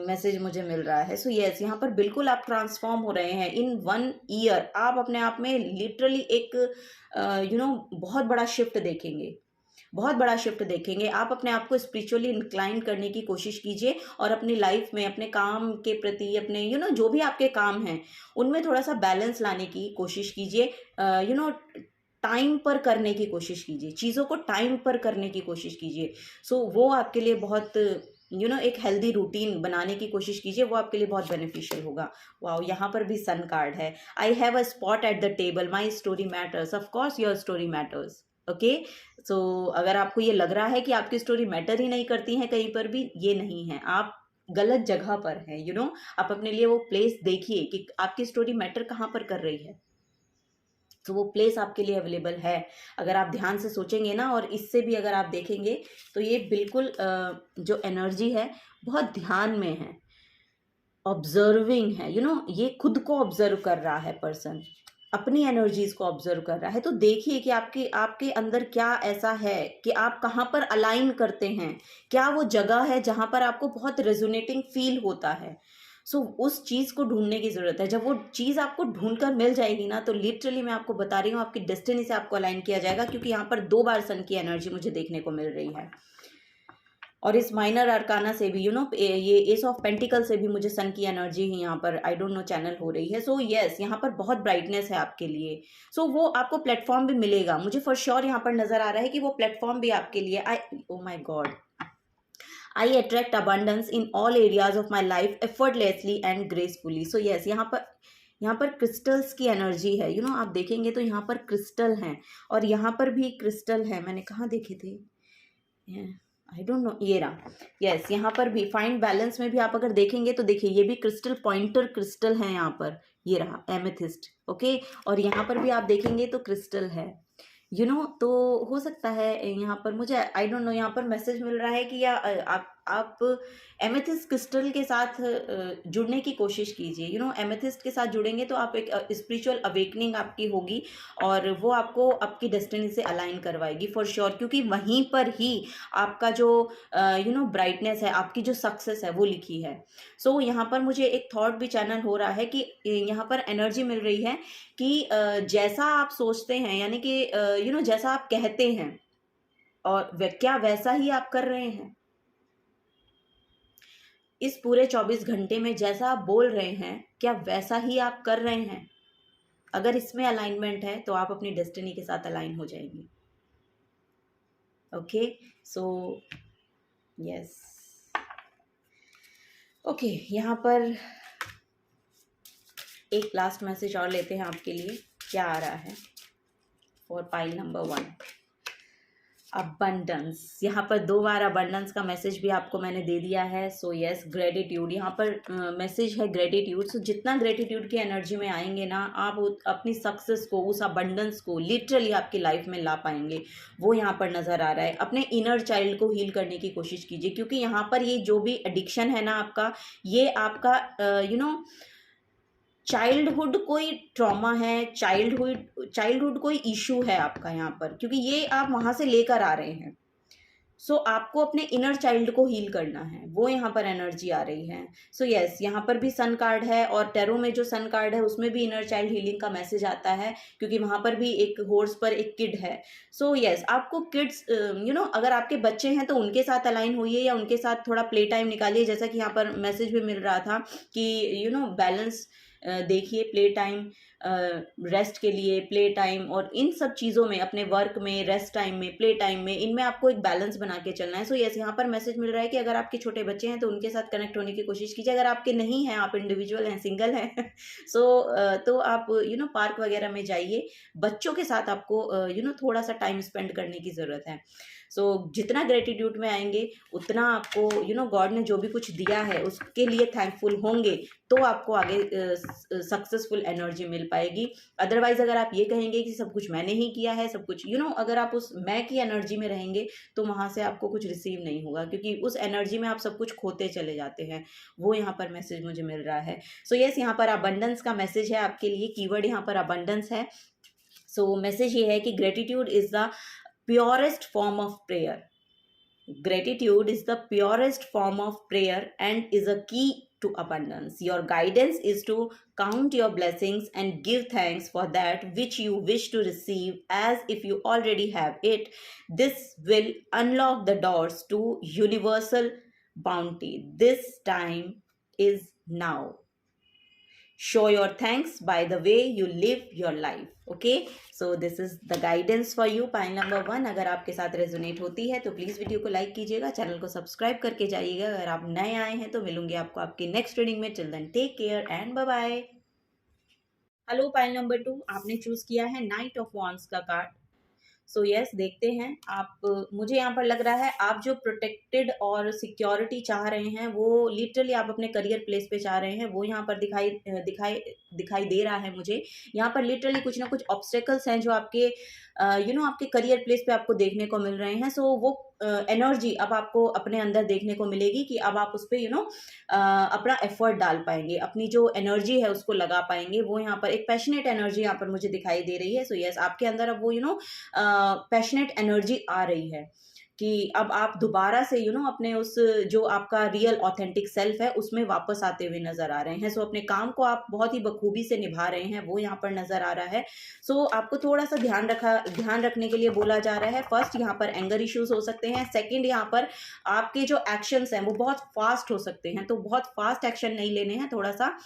मैसेज मुझे मिल रहा है। सो यस, यहाँ पर बिल्कुल आप ट्रांसफॉर्म हो रहे हैं इन 1 ईयर। आप अपने आप में लिटरली एक बहुत बड़ा शिफ्ट देखेंगे, बहुत बड़ा शिफ्ट देखेंगे। आप अपने आप को स्पिरिचुअली इंक्लाइन करने की कोशिश कीजिए और अपनी लाइफ में अपने काम के प्रति, अपने जो भी आपके काम हैं उनमें थोड़ा सा बैलेंस लाने की कोशिश कीजिए। टाइम पर करने की कोशिश कीजिए, चीज़ों को टाइम पर करने की कोशिश कीजिए। सो वो आपके लिए बहुत एक हेल्दी रूटीन बनाने की कोशिश कीजिए, वो आपके लिए बहुत बेनिफिशियल होगा। वाओ, यहाँ पर भी सन कार्ड है। I have a spot at the table, my story matters, of course your story matters. Okay, so अगर आपको ये लग रहा है कि आपकी स्टोरी मैटर ही नहीं करती है कहीं पर भी, ये नहीं है, आप गलत जगह पर हैं। आप अपने लिए वो प्लेस देखिए कि आपकी स्टोरी मैटर कहाँ पर कर रही है। तो वो प्लेस आपके लिए अवेलेबल है। अगर आप ध्यान से सोचेंगे ना, और इससे भी अगर आप देखेंगे तो ये बिल्कुल जो एनर्जी है बहुत ध्यान में है, ऑब्जर्विंग है। ये खुद को ऑब्जर्व कर रहा है पर्सन, अपनी एनर्जीज को ऑब्जर्व कर रहा है। तो देखिए कि आपके अंदर क्या ऐसा है कि आप कहाँ पर अलाइन करते हैं, क्या वो जगह है जहाँ पर आपको बहुत रेजोनेटिंग फील होता है। सो उस चीज़ को ढूंढने की ज़रूरत है। जब वो चीज़ आपको ढूंढ कर मिल जाएगी ना, तो लिटरली मैं आपको बता रही हूँ आपकी डेस्टिनी से आपको अलाइन किया जाएगा, क्योंकि यहाँ पर 2 बार सन की एनर्जी मुझे देखने को मिल रही है। और इस माइनर अरकाना से भी ये एस ऑफ पेंटिकल से भी मुझे सन की एनर्जी ही यहाँ पर आई डोंट नो चैनल हो रही है। सो यस, यहाँ पर बहुत ब्राइटनेस है आपके लिए। सो वो आपको प्लेटफॉर्म भी मिलेगा, मुझे फॉर श्योर यहाँ पर नजर आ रहा है कि वो प्लेटफॉर्म भी आपके लिए oh my god, I attract abundance in all areas of my life effortlessly and gracefully. So yes, यहाँ पर क्रिस्टल्स की एनर्जी है। आप देखेंगे तो यहाँ पर क्रिस्टल हैं, और यहाँ पर भी क्रिस्टल है। मैंने कहाँ देखे थे, आई डोंट नो, ये रहा। यस, यहाँ पर भी फाइंड बैलेंस में भी आप अगर देखेंगे तो देखिए ये भी क्रिस्टल, पॉइंटर क्रिस्टल है यहाँ पर, ये रहा एमेथिस्ट। ओके, और यहाँ पर भी आप देखेंगे तो क्रिस्टल है। तो हो सकता है यहाँ पर मुझे आई डोंट नो, यहाँ पर मैसेज मिल रहा है कि या आप आप एमेथिस्ट क्रिस्टल के साथ जुड़ने की कोशिश कीजिए। एमेथिस्ट के साथ जुड़ेंगे तो आप एक स्पिरिचुअल अवेकनिंग आपकी होगी और वो आपको आपकी डेस्टिनी से अलाइन करवाएगी फॉर श्योर, क्योंकि वहीं पर ही आपका जो ब्राइटनेस है, आपकी जो सक्सेस है वो लिखी है। सो यहाँ पर मुझे एक थॉट भी चैनल हो रहा है कि यहाँ पर एनर्जी मिल रही है कि जैसा आप सोचते हैं, यानी कि जैसा आप कहते हैं और क्या वैसा ही आप कर रहे हैं। इस पूरे 24 घंटे में जैसा आप बोल रहे हैं, क्या वैसा ही आप कर रहे हैं? अगर इसमें अलाइनमेंट है तो आप अपनी डेस्टिनी के साथ अलाइन हो जाएंगे। ओके, सो यस, ओके, यहाँ पर एक लास्ट मैसेज और लेते हैं आपके लिए। क्या आ रहा है फॉर पाइल नंबर 1? अबंडेंस। यहाँ पर 2 बार अबंडेंस का मैसेज भी आपको मैंने दे दिया है। सो यस, ग्रेटिट्यूड, यहाँ पर मैसेज है ग्रेटिट्यूड। सो जितना ग्रेटिट्यूड की एनर्जी में आएंगे ना, आप अपनी सक्सेस को, उस अबंडेंस को लिटरली आपकी लाइफ में ला पाएंगे। वो यहाँ पर नज़र आ रहा है। अपने इनर चाइल्ड को हील करने की कोशिश कीजिए, क्योंकि यहाँ पर ये जो भी एडिक्शन है ना आपका, ये आपका चाइल्डहुड कोई ट्रॉमा है, चाइल्डहुड कोई इशू है आपका यहाँ पर, क्योंकि ये आप वहाँ से लेकर आ रहे हैं। सो आपको अपने इनर चाइल्ड को हील करना है, वो यहाँ पर एनर्जी आ रही है। सो यस, यहाँ पर भी सन कार्ड है और टैरो में जो सन कार्ड है उसमें भी इनर चाइल्ड हीलिंग का मैसेज आता है, क्योंकि वहाँ पर भी एक हॉर्स पर एक किड है। सो यस, आपको किड्स अगर आपके बच्चे हैं तो उनके साथ अलाइन होइए या उनके साथ थोड़ा प्ले टाइम निकालिए, जैसा कि यहाँ पर मैसेज भी मिल रहा था कि बैलेंस देखिए, प्ले टाइम, रेस्ट के लिए प्ले टाइम, और इन सब चीज़ों में, अपने वर्क में, रेस्ट टाइम में, प्ले टाइम में, इनमें आपको एक बैलेंस बना के चलना है। सो यस, यहाँ पर मैसेज मिल रहा है कि अगर आपके छोटे बच्चे हैं तो उनके साथ कनेक्ट होने की कोशिश कीजिए। अगर आपके नहीं हैं, आप इंडिविजुअल हैं, सिंगल हैं तो आप पार्क वगैरह में जाइए। बच्चों के साथ आपको थोड़ा सा टाइम स्पेंड करने की ज़रूरत है। सो जितना ग्रेटिट्यूड में आएंगे उतना आपको गॉड ने जो भी कुछ दिया है उसके लिए थैंकफुल होंगे, तो आपको आगे सक्सेसफुल एनर्जी मिल पाएगी। अदरवाइज अगर आप ये कहेंगे कि सब कुछ मैंने ही किया है, सब कुछ अगर आप उस मैं की एनर्जी में रहेंगे तो वहाँ से आपको कुछ रिसीव नहीं होगा, क्योंकि उस एनर्जी में आप सब कुछ खोते चले जाते हैं। वो यहाँ पर मैसेज मुझे मिल रहा है। सो यस, यहाँ पर अबंडेंस का मैसेज है आपके लिए। कीवर्ड यहाँ पर अबंडेंस है। सो मैसेज ये है कि gratitude is the purest form of prayer. Gratitude is the purest form of prayer and is a key to abundance. Your guidance is to count your blessings and give thanks for that which you wish to receive as if you already have it. This will unlock the doors to universal bounty. This time is now. Show your thanks by the way you live your life. Okay, so this is the guidance for you, pile number 1. अगर आपके साथ resonate होती है तो please video को like कीजिएगा, channel को subscribe करके जाइएगा। अगर आप नए आए हैं तो मिलूंगी आपको आपकी नेक्स्ट रीडिंग में। Till then take care and bye bye. Hello, pile number 2, आपने चूज किया है नाइट ऑफ वॉन्ड्स का कार्ड। सो यस, देखते हैं आप, मुझे यहाँ पर लग रहा है आप जो प्रोटेक्टेड और सिक्योरिटी चाह रहे हैं, वो लिटरली आप अपने करियर प्लेस पे चाह रहे हैं, वो यहाँ पर दिखाई दे रहा है मुझे। यहाँ पर लिटरली कुछ ना कुछ ऑब्स्टेकल्स हैं जो आपके आपके करियर प्लेस पे आपको देखने को मिल रहे हैं। सो वो एनर्जी अब आपको अपने अंदर देखने को मिलेगी कि अब आप उस पर अपना एफर्ट डाल पाएंगे, अपनी जो एनर्जी है उसको लगा पाएंगे। वो यहाँ पर एक पैशनेट एनर्जी यहाँ पर मुझे दिखाई दे रही है। सो यस, आपके अंदर अब वो पैशनेट एनर्जी आ रही है कि अब आप दोबारा से अपने उस जो आपका रियल ऑथेंटिक सेल्फ है उसमें वापस आते हुए नजर आ रहे हैं। सो अपने काम को आप बहुत ही बखूबी से निभा रहे हैं, वो यहाँ पर नजर आ रहा है। सो आपको थोड़ा सा ध्यान रखने के लिए बोला जा रहा है। फर्स्ट, यहाँ पर एंगर इश्यूज हो सकते हैं। सेकंड, यहाँ पर आपके जो एक्शंस हैं वो बहुत फास्ट हो सकते हैं, तो बहुत फास्ट एक्शन नहीं लेने हैं, थोड़ा सा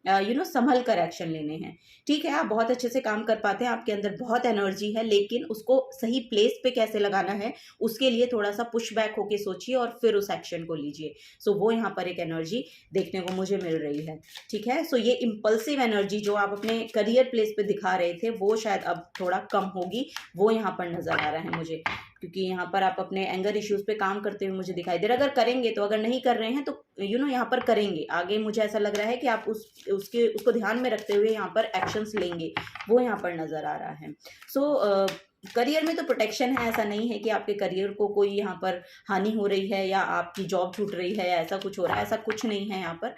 संभल कर एक्शन लेने हैं। ठीक है, आप बहुत अच्छे से काम कर पाते हैं, आपके अंदर बहुत एनर्जी है, लेकिन उसको सही प्लेस पे कैसे लगाना है उसके लिए थोड़ा सा पुश बैक होके सोचिए और फिर उस एक्शन को लीजिए। सो वो यहाँ पर एक एनर्जी देखने को मुझे मिल रही है। ठीक है, सो ये इम्पल्सिव एनर्जी जो आप अपने करियर प्लेस पे दिखा रहे थे वो शायद अब थोड़ा कम होगी, वो यहाँ पर नजर आ रहा है मुझे, क्योंकि यहाँ पर आप अपने एंगर इश्यूज पे काम करते हुए मुझे दिखाई दे रहा है। अगर करेंगे तो, अगर नहीं कर रहे हैं तो यहाँ पर करेंगे आगे। मुझे ऐसा लग रहा है कि आप उसको ध्यान में रखते हुए यहाँ पर एक्शंस लेंगे, वो यहाँ पर नजर आ रहा है। सो करियर में तो प्रोटेक्शन है, ऐसा नहीं है कि आपके करियर को कोई यहाँ पर हानि हो रही है या आपकी जॉब छूट रही है या ऐसा कुछ हो रहा है, ऐसा कुछ नहीं है यहाँ पर।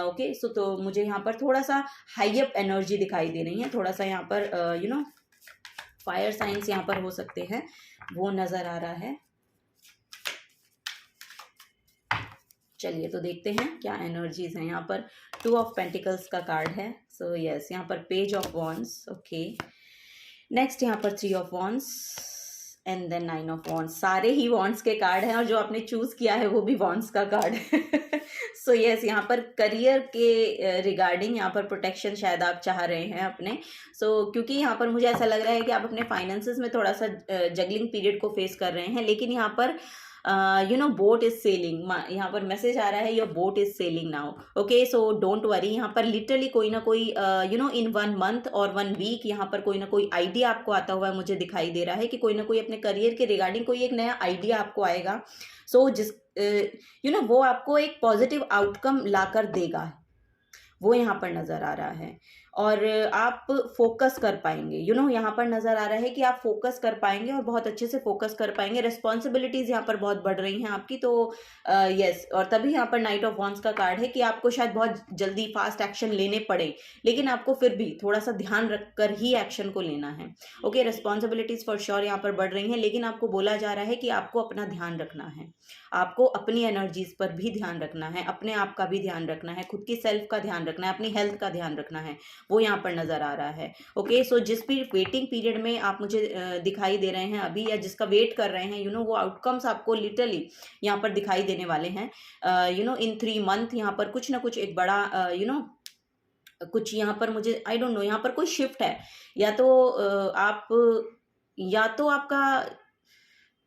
ओके सो तो मुझे यहाँ पर थोड़ा सा हाई अप एनर्जी दिखाई दे रही है, थोड़ा सा यहाँ पर फायर साइंस यहाँ पर हो सकते हैं, वो नज़र आ रहा है। चलिए तो देखते हैं क्या एनर्जीज हैं यहाँ पर। 2 ऑफ पेंटिकल्स का कार्ड है, सो यस यहाँ पर page of wands. Okay next यहाँ पर 3 of wands and then 9 of wands. सारे ही वॉन्ड्स के कार्ड हैं और जो आपने चूज किया है वो भी वॉन्ड्स का कार्ड है। सो यस यहाँ पर करियर के रिगार्डिंग यहाँ पर प्रोटेक्शन शायद आप चाह रहे हैं अपने। क्योंकि यहाँ पर मुझे ऐसा लग रहा है कि आप अपने फाइनेंसेस में थोड़ा सा जगलिंग पीरियड को फेस कर रहे हैं, लेकिन यहाँ पर बोट इज सेलिंग, यहाँ पर मैसेज आ रहा है your boat is selling now. Okay so don't worry, यहाँ पर लिटरली कोई ना कोई इन 1 मंथ और 1 वीक यहाँ पर कोई ना कोई आइडिया आपको आता हुआ मुझे दिखाई दे रहा है कि कोई ना कोई अपने करियर के रिगार्डिंग कोई एक नया आइडिया आपको आएगा। जिस वो आपको एक पॉजिटिव आउटकम लाकर देगा, वो यहाँ पर नज़र आ रहा है। और आप फोकस कर पाएंगे, यहाँ पर नज़र आ रहा है कि आप फोकस कर पाएंगे और बहुत अच्छे से फोकस कर पाएंगे। रिस्पॉन्सिबिलिटीज़ यहाँ पर बहुत बढ़ रही हैं आपकी, तो यस। और तभी यहाँ पर नाइट ऑफ वॉन्ड्स का कार्ड है कि आपको शायद बहुत जल्दी फास्ट एक्शन लेने पड़े, लेकिन आपको फिर भी थोड़ा सा ध्यान रखकर ही एक्शन को लेना है। ओके रिस्पॉन्सिबिलिटीज़ फॉर श्योर यहाँ पर बढ़ रही हैं, लेकिन आपको बोला जा रहा है कि आपको अपना ध्यान रखना है, आपको अपनी एनर्जीज पर भी ध्यान रखना है, अपने आप का भी ध्यान रखना है, खुद की सेल्फ का ध्यान रखना है, अपनी हेल्थ का ध्यान रखना है, वो यहाँ पर नज़र आ रहा है। ओके सो जिस भी वेटिंग पीरियड में आप मुझे दिखाई दे रहे हैं अभी, या जिसका वेट कर रहे हैं वो आउटकम्स आपको लिटरली यहाँ पर दिखाई देने वाले हैं। इन 3 मंथ यहाँ पर कुछ ना कुछ एक बड़ा कुछ यहाँ पर मुझे आई डोंट नो यहाँ पर कोई शिफ्ट है, या तो आपका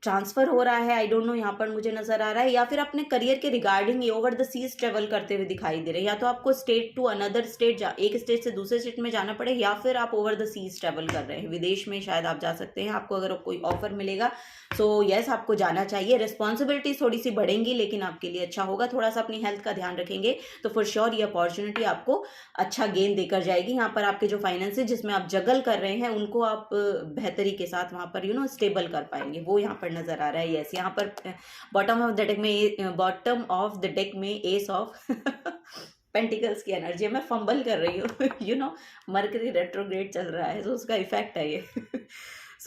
ट्रांसफ़र हो रहा है, आई डोंट नो यहाँ पर मुझे नज़र आ रहा है, या फिर अपने करियर के regarding over the seas travel करते हुए दिखाई दे रहे हैं। या तो आपको स्टेट टू अनदर स्टेट एक स्टेट से दूसरे स्टेट में जाना पड़े, या फिर आप ओवर द सीज ट्रेवल कर रहे हैं, विदेश में शायद आप जा सकते हैं। आपको अगर कोई ऑफर मिलेगा यस आपको जाना चाहिए। रिस्पॉन्सिबिलिटीज थोड़ी सी बढ़ेंगी, लेकिन आपके लिए अच्छा होगा। थोड़ा सा अपनी हेल्थ का ध्यान रखेंगे तो फॉर श्योर ये अपॉर्चुनिटी आपको अच्छा गेन देकर जाएगी। यहाँ पर आपके जो फाइनेंस जिसमें आप जगल कर रहे हैं उनको आप बेहतरी के साथ वहाँ पर स्टेबल कर पाएंगे, वो यहाँ पर नजर आ रहा है। यस यहाँ पर बॉटम ऑफ द डेक में एस ऑफ पेंटिकल्स की एनर्जी है। मैं फंबल कर रही हूँ मरकरी रेट्रोग्रेड चल रहा है, तो उसका इफेक्ट है ये।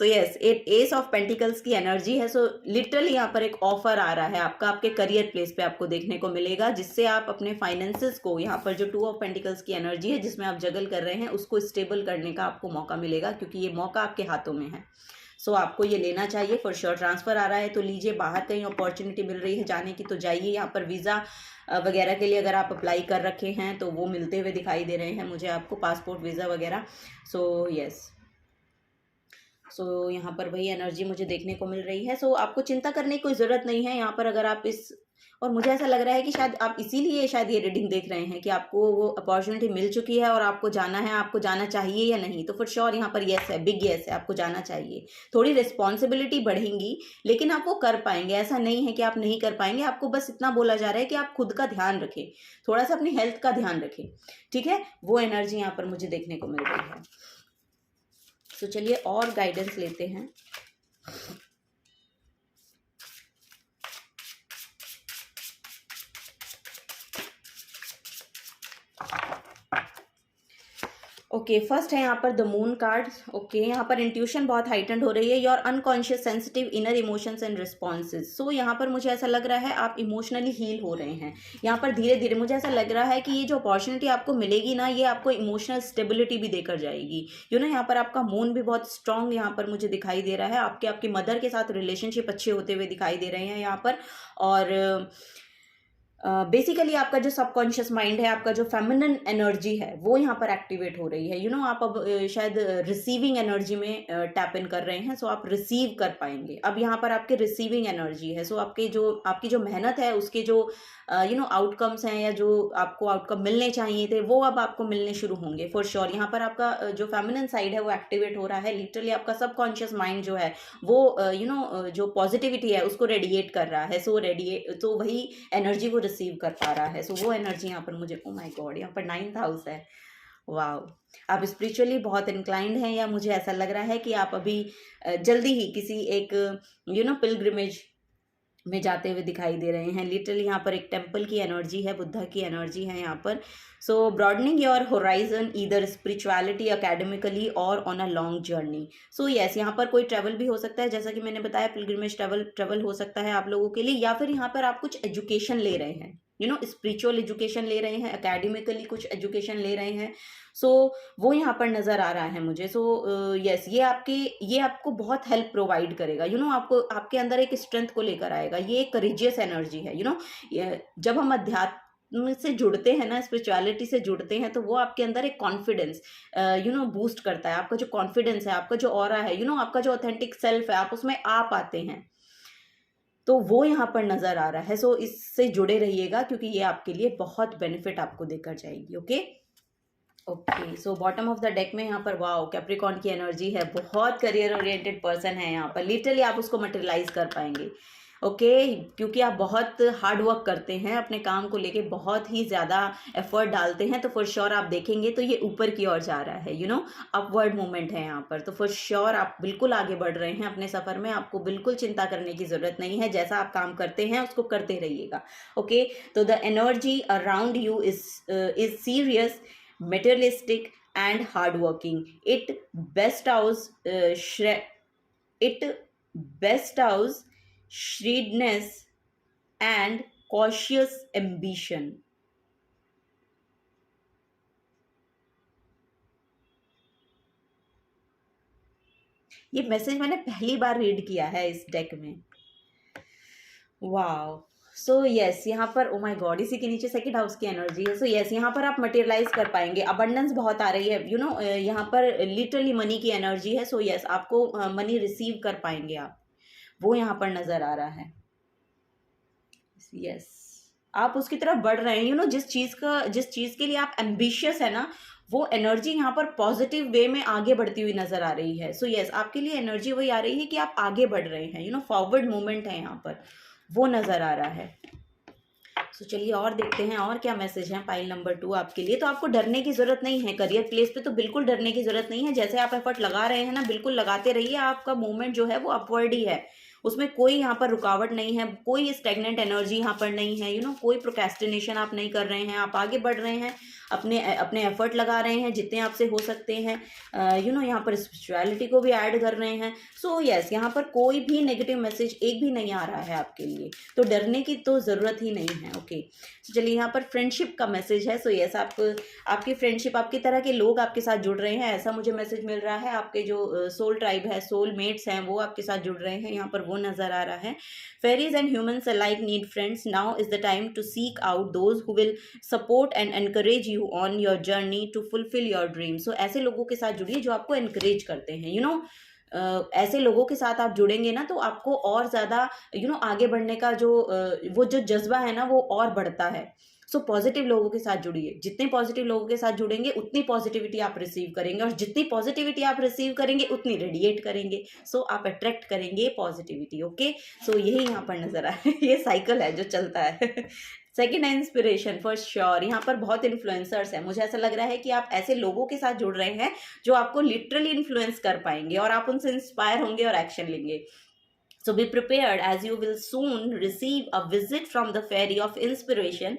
यस एस ऑफ पेंटिकल्स की एनर्जी है। लिटरली यहाँ पर एक ऑफर आ रहा है आपका, आपके करियर प्लेस पे आपको देखने को मिलेगा, जिससे आप अपने फाइनेंसेस को, यहाँ पर जो 2 ऑफ पेंटिकल्स की एनर्जी है जिसमें आप जगल कर रहे हैं, उसको स्टेबल करने का आपको मौका मिलेगा, क्योंकि ये मौका आपके हाथों में है। आपको ये लेना चाहिए फॉर श्योर। ट्रांसफ़र आ रहा है तो लीजिए, बाहर कहीं अपॉर्चुनिटी मिल रही है जाने की तो जाइए। यहाँ पर वीज़ा वगैरह के लिए अगर आप अप्लाई कर रखे हैं तो वो मिलते हुए दिखाई दे रहे हैं मुझे, आपको पासपोर्ट वीज़ा वगैरह। यस यहाँ पर वही एनर्जी मुझे देखने को मिल रही है। आपको चिंता करने की कोई ज़रूरत नहीं है यहाँ पर। अगर आप और मुझे ऐसा लग रहा है कि शायद आप इसीलिए शायद ये रीडिंग देख रहे हैं कि आपको वो अपॉर्चुनिटी मिल चुकी है और आपको जाना है, आपको जाना चाहिए या नहीं। तो फॉर श्योर यहाँ पर येस है, बिग येस है, आपको जाना चाहिए। थोड़ी रिस्पॉन्सिबिलिटी बढ़ेंगी, लेकिन आप वो कर पाएंगे, ऐसा नहीं है कि आप नहीं कर पाएंगे। आपको बस इतना बोला जा रहा है कि आप खुद का ध्यान रखें, थोड़ा सा अपनी हेल्थ का ध्यान रखें, ठीक है। वो एनर्जी यहाँ पर मुझे देखने को मिल रही है। चलिए और गाइडेंस लेते हैं। ओके फर्स्ट है यहाँ पर द मून कार्ड। ओके यहाँ पर इंट्यूशन बहुत हाइटेंड हो रही है, your unconscious sensitive inner emotions and responses. यहाँ पर मुझे ऐसा लग रहा है आप इमोशनली हील हो रहे हैं। यहाँ पर धीरे धीरे मुझे ऐसा लग रहा है कि ये जो अपॉर्चुनिटी आपको मिलेगी ना, ये आपको इमोशनल स्टेबिलिटी भी देकर जाएगी। यहाँ पर आपका मून भी बहुत स्ट्रांग यहाँ पर मुझे दिखाई दे रहा है। आपकी मदर के साथ रिलेशनशिप अच्छे होते हुए दिखाई दे रहे हैं यहाँ पर। और बेसिकली आपका जो सबकॉन्शियस माइंड है, आपका जो फेमिनिन एनर्जी है, वो यहाँ पर एक्टिवेट हो रही है। आप अब शायद रिसीविंग एनर्जी में टैप इन कर रहे हैं। आप रिसीव कर पाएंगे। अब यहाँ पर आपके रिसीविंग एनर्जी है। आपकी जो मेहनत है उसके जो आउटकम्स हैं, या जो आपको आउटकम मिलने चाहिए थे, वो अब आपको मिलने शुरू होंगे फॉर श्योर। यहाँ पर आपका जो फेमिनिन साइड है वो एक्टिवेट हो रहा है। लिटरली आपका सबकॉन्शियस माइंड जो है वो जो पॉजिटिविटी है उसको रेडिएट कर रहा है। तो वही एनर्जी वो रिसीव कर पा रहा है। वो एनर्जी यहाँ पर मुझे, ओ माय गॉड, यहाँ पर 9th हाउस है। वाओ! आप स्पिरिचुअली बहुत इंक्लाइंड हैं, या मुझे ऐसा लग रहा है कि आप अभी जल्दी ही किसी एक पिलग्रिमेज में जाते हुए दिखाई दे रहे हैं। लिटरली यहाँ पर एक टेम्पल की एनर्जी है, बुद्धा की एनर्जी है यहाँ पर। So broadening your horizon either spirituality, academically और on a long journey. So yes, यहाँ पर कोई ट्रैवल भी हो सकता है, जैसा कि मैंने बताया पिलग्रिमेज ट्रैवल हो सकता है आप लोगों के लिए, या फिर यहाँ पर आप कुछ एजुकेशन ले रहे हैं, स्पिरिचुअल एजुकेशन ले रहे हैं, एकेडमिकली कुछ एजुकेशन ले रहे हैं। सो वो यहाँ पर नज़र आ रहा है मुझे। सो यस, ये आपको बहुत हेल्प प्रोवाइड करेगा, आपको आपके अंदर एक स्ट्रेंथ को लेकर आएगा। ये एक करेजियस एनर्जी है। जब हम अध्यात्म से जुड़ते हैं ना, स्पिरिचुअलिटी से जुड़ते हैं, तो वो आपके अंदर एक कॉन्फिडेंस बूस्ट करता है। आपका जो कॉन्फिडेंस है, आपका जो ऑरा है, आपका जो ऑथेंटिक सेल्फ है, आप उसमें आ पाते हैं। तो वो यहाँ पर नज़र आ रहा है। सो इससे जुड़े रहिएगा, क्योंकि ये आपके लिए बहुत बेनिफिट आपको देकर जाएगी। Okay, so bottom of the deck में यहाँ पर वाओ, कैप्रिकॉर्न की एनर्जी है। बहुत करियर ओरिएंटेड पर्सन है यहाँ पर। लिटरली आप उसको मटेरियलाइज कर पाएंगे। क्योंकि आप बहुत हार्ड वर्क करते हैं, अपने काम को लेके बहुत ही ज़्यादा एफर्ट डालते हैं, तो फॉर श्योर आप देखेंगे तो ये ऊपर की ओर जा रहा है। अपवर्ड मूवमेंट है यहाँ पर। तो फॉर श्योर आप बिल्कुल आगे बढ़ रहे हैं अपने सफ़र में। आपको बिल्कुल चिंता करने की ज़रूरत नहीं है। जैसा आप काम करते हैं उसको करते रहिएगा। तो the energy around you is serious, materialistic and hardworking. It best out shrewdness and cautious ambition. ये मैसेज मैंने पहली बार रीड किया है इस डेक में। वाओ! सो यस, यहाँ पर ओ माय गॉड, इसी के नीचे सेकंड हाउस की एनर्जी है। सो यस, यहाँ पर आप मटेरियलाइज कर पाएंगे। अबंडेंस बहुत आ रही है। यहाँ पर लिटरली मनी की एनर्जी है। सो यस, आपको मनी रिसीव कर पाएंगे आप, वो यहाँ पर नज़र आ रहा है। यस, आप उसकी तरफ बढ़ रहे हैं। जिस चीज़ के लिए आप एम्बिशियस है ना, वो एनर्जी यहाँ पर पॉजिटिव वे में आगे बढ़ती हुई नज़र आ रही है। सो यस, आपके लिए एनर्जी वही आ रही है कि आप आगे बढ़ रहे हैं। फॉरवर्ड मूवमेंट है यहाँ पर, वो नज़र आ रहा है। सो चलिए और देखते हैं और क्या मैसेज है पाइल नंबर 2 आपके लिए। तो आपको डरने की ज़रूरत नहीं है। करियर प्लेस पे तो बिल्कुल डरने की ज़रूरत नहीं है। जैसे आप एफर्ट लगा रहे हैं ना, बिल्कुल लगाते रहिए। आपका मूवमेंट जो है वो अपवर्ड ही है, उसमें कोई यहाँ पर रुकावट नहीं है, कोई स्टेगनेंट एनर्जी यहाँ पर नहीं है। कोई प्रोक्रेस्टिनेशन आप नहीं कर रहे हैं, आप आगे बढ़ रहे हैं, अपने एफर्ट लगा रहे हैं जितने आपसे हो सकते हैं। यहाँ पर स्पिरिचुअलिटी को भी ऐड कर रहे हैं। सो यस, यहाँ पर कोई भी नेगेटिव मैसेज एक भी नहीं आ रहा है आपके लिए, तो डरने की तो ज़रूरत ही नहीं है। चलिए, यहाँ पर फ्रेंडशिप का मैसेज है। सो यस, आपकी फ्रेंडशिप, आपकी तरह के लोग आपके साथ जुड़ रहे हैं, ऐसा मुझे मैसेज मिल रहा है। आपके जो सोल ट्राइब है, सोल मेट्स हैं, वो आपके साथ जुड़ रहे हैं, यहाँ पर वो नज़र आ रहा है। Fairies and humans alike need friends. Now is the time to seek out those who will support and encourage you on your journey to fulfil your dream. So ऐसे लोगों के साथ जुड़िए जो आपको एनकरेज करते हैं। ऐसे लोगों के साथ आप जुड़ेंगे ना, तो आपको और ज़्यादा आगे बढ़ने का वो जो जज्बा है ना, वो और बढ़ता है। सो पॉजिटिव लोगों के साथ जुड़िए। जितने पॉजिटिव लोगों के साथ जुड़ेंगे उतनी पॉजिटिविटी आप रिसीव करेंगे, और जितनी पॉजिटिविटी आप रिसीव करेंगे उतनी रेडिएट करेंगे। सो आप अट्रैक्ट करेंगे पॉजिटिविटी। सो यही यहाँ पर नजर आ रहा है। ये साइकिल है जो चलता है। सेकेंड है इंस्पिरेशन, फॉर श्योर। यहाँ पर बहुत इन्फ्लुएंसर्स हैं। मुझे ऐसा लग रहा है कि आप ऐसे लोगों के साथ जुड़ रहे हैं जो आपको लिटरली इन्फ्लुएंस कर पाएंगे, और आप उनसे इंस्पायर होंगे और एक्शन लेंगे। So be prepared, as you will soon receive a visit from the fairy of inspiration.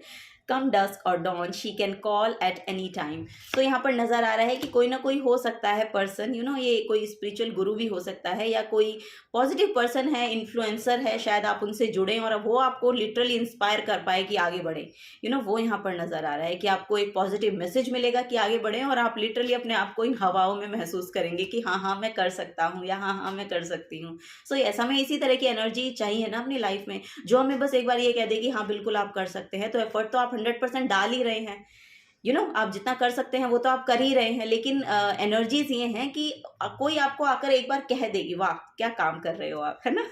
Come dusk और dawn, she can call at any time. तो यहाँ पर नज़र आ रहा है कि कोई ना कोई हो सकता है पर्सन, ये कोई स्पिरिचुअल गुरु भी हो सकता है, या कोई पॉजिटिव पर्सन है, इन्फ्लुएंसर है, शायद आप उनसे जुड़ें और वो आपको लिटरली इंस्पायर कर पाए कि आगे बढ़ें। वो यहाँ पर नज़र आ रहा है कि आपको एक पॉजिटिव मैसेज मिलेगा कि आगे बढ़ें, और आप लिटरली अपने आप को इन हवाओं में महसूस करेंगे कि हाँ मैं कर सकता हूँ, या हाँ मैं कर सकती हूँ। सो ऐसा में इसी तरह की एनर्जी चाहिए ना अपनी लाइफ में, जो हमें बस एक बार ये कह दे कि हाँ बिल्कुल आप कर सकते हैं। तो एफर्ट तो आप 100% डाल ही रहे हैं। आप जितना कर सकते हैं वो तो आप कर ही रहे हैं, लेकिन एनर्जीज ये हैं कि कोई आपको आकर एक बार कह देगी वाह क्या काम कर रहे हो आप, है ना।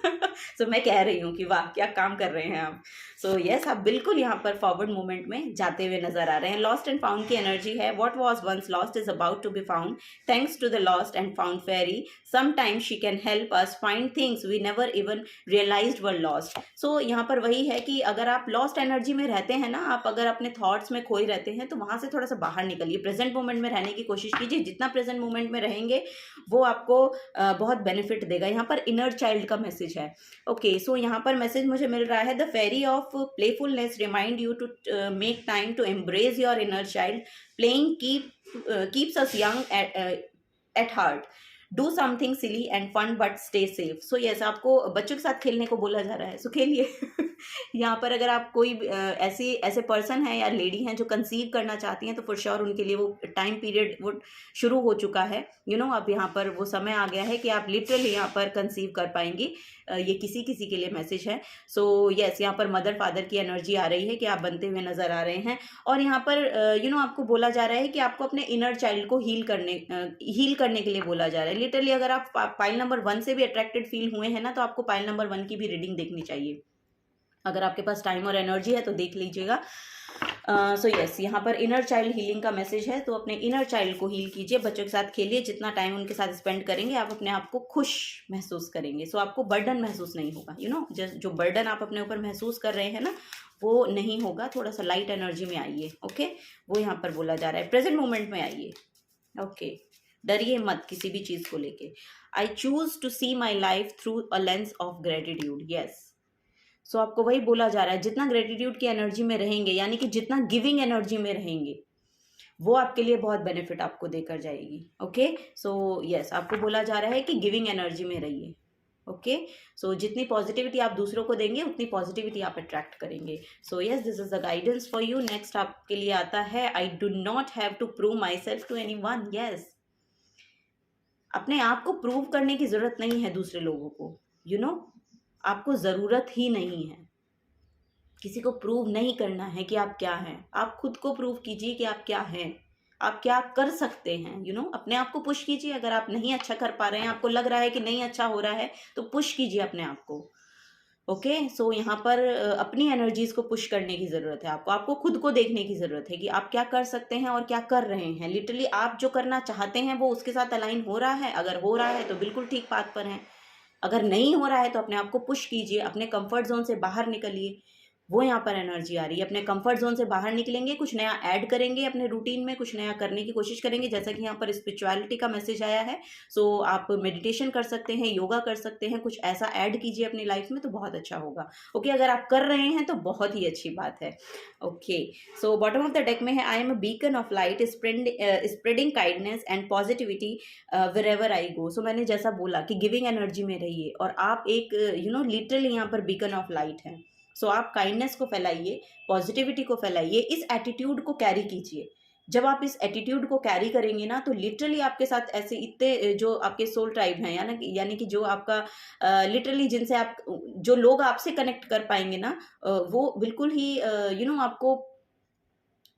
सो मैं कह रही हूँ कि वाह क्या काम कर रहे हैं आप। सो यस, आप बिल्कुल यहाँ पर फॉरवर्ड मूवमेंट में जाते हुए नजर आ रहे हैं। लॉस्ट एंड फाउंड की एनर्जी है। What was once lost is about to be found thanks to the lost and found fairy. Sometimes she can help us find things we never even realised were lost. So यहाँ पर वही है कि अगर आप lost energy में रहते हैं ना, आप अगर अपने थॉट्स में खोए रहते हैं, तो वहाँ से थोड़ा सा बाहर निकलिए, प्रेजेंट मोमेंट में रहने की कोशिश कीजिए। जितना प्रेजेंट मोमेंट में रहेंगे वो आपको बहुत बेनिफिट देगा। यहाँ पर इनर चाइल्ड का मैसेज है। ओके, सो यहाँ पर मैसेज मुझे मिल रहा है, the fairy of playfulness remind you to make time to embrace your inner child, playing keeps us young at heart, do something silly and fun but stay safe. So yes, आपको बच्चों के साथ खेलने को बोला जा रहा है, सो खेलिए। यहाँ पर अगर आप कोई ऐसे पर्सन है या लेडी हैं जो कंसीव करना चाहती हैं, तो फॉर श्योर उनके लिए वो टाइम पीरियड वो शुरू हो चुका है। अब यहाँ पर वो समय आ गया है कि आप लिटरली यहाँ पर कंसीव कर पाएंगी। ये किसी किसी के लिए मैसेज है। सो यस, यहाँ पर मदर फादर की एनर्जी आ रही है कि आप बनते हुए नजर आ रहे हैं। और यहाँ पर आपको बोला जा रहा है कि आपको अपने इनर चाइल्ड को हील करने के लिए बोला जा रहा है। लिटरली अगर आप पाइल नंबर 1 से भी अट्रैक्टेड फील हुए हैं ना, तो आपको पाइल नंबर 1 की भी रीडिंग देखनी चाहिए। अगर आपके पास टाइम और एनर्जी है तो देख लीजिएगा। सो यस, यहाँ पर इनर चाइल्ड हीलिंग का मैसेज है। तो अपने इनर चाइल्ड को हील कीजिए, बच्चों के साथ खेलिए। जितना टाइम उनके साथ स्पेंड करेंगे आप अपने आप को खुश महसूस करेंगे। सो आपको बर्डन महसूस नहीं होगा। जो बर्डन आप अपने ऊपर महसूस कर रहे हैं ना, वो नहीं होगा। थोड़ा सा लाइट एनर्जी में आइए। ओके, वो यहाँ पर बोला जा रहा है, प्रेजेंट मोमेंट में आइए। ओके, डरिए मत किसी भी चीज को लेके। I choose to see my life through a lens of gratitude. Yes, so आपको वही बोला जा रहा है, जितना ग्रेटिट्यूड की एनर्जी में रहेंगे, यानी कि जितना गिविंग एनर्जी में रहेंगे, वो आपके लिए बहुत बेनिफिट आपको देकर जाएगी। ओके, सो यस, आपको बोला जा रहा है कि गिविंग एनर्जी में रहिए। ओके, सो जितनी पॉजिटिविटी आप दूसरों को देंगे उतनी पॉजिटिविटी आप अट्रैक्ट करेंगे। So yes, this is the guidance for you. Next आपके लिए आता है, I do not have to prove myself to anyone. Yes, अपने आप को प्रूव करने की जरूरत नहीं है दूसरे लोगों को। आपको ज़रूरत ही नहीं है, किसी को प्रूव नहीं करना है कि आप क्या हैं। आप खुद को प्रूव कीजिए कि आप क्या हैं, आप क्या कर सकते हैं। अपने आप को पुश कीजिए। अगर आप नहीं अच्छा कर पा रहे हैं, आपको लग रहा है कि नहीं अच्छा हो रहा है, तो पुश कीजिए अपने आप को। ओके, सो यहाँ पर अपनी एनर्जीज को पुश करने की ज़रूरत है। आपको खुद को देखने की ज़रूरत है कि आप क्या कर सकते हैं और क्या कर रहे हैं। लिटरली आप जो करना चाहते हैं वो उसके साथ अलाइन हो रहा है। अगर हो रहा है तो बिल्कुल ठीक बात पर हैं। अगर नहीं हो रहा है तो अपने आप को पुश कीजिए, अपने कंफर्ट जोन से बाहर निकलिए। वो यहाँ पर एनर्जी आ रही है। अपने कंफर्ट जोन से बाहर निकलेंगे, कुछ नया ऐड करेंगे अपने रूटीन में, कुछ नया करने की कोशिश करेंगे। जैसा कि यहाँ पर स्पिरिचुअलिटी का मैसेज आया है। सो आप मेडिटेशन कर सकते हैं, योगा कर सकते हैं, कुछ ऐसा ऐड कीजिए अपनी लाइफ में तो बहुत अच्छा होगा। ओके, अगर आप कर रहे हैं तो बहुत ही अच्छी बात है। Okay, so bottom of the deck में है, I am a beacon of light spreading kindness and positivity wherever I go. So मैंने जैसा बोला कि गिविंग एनर्जी में रहिए, और आप एक लिटरली यहाँ पर बीकन ऑफ लाइट हैं। सो आप काइंडनेस को फैलाइए, पॉजिटिविटी को फैलाइए, इस एटीट्यूड को कैरी कीजिए। जब आप इस एटीट्यूड को कैरी करेंगे ना, तो लिटरली आपके साथ ऐसे इतने जो आपके सोल ट्राइब हैं, यानी कि जो आपका लिटरली जिनसे आप, जो लोग आपसे कनेक्ट कर पाएंगे ना, वो बिल्कुल ही आपको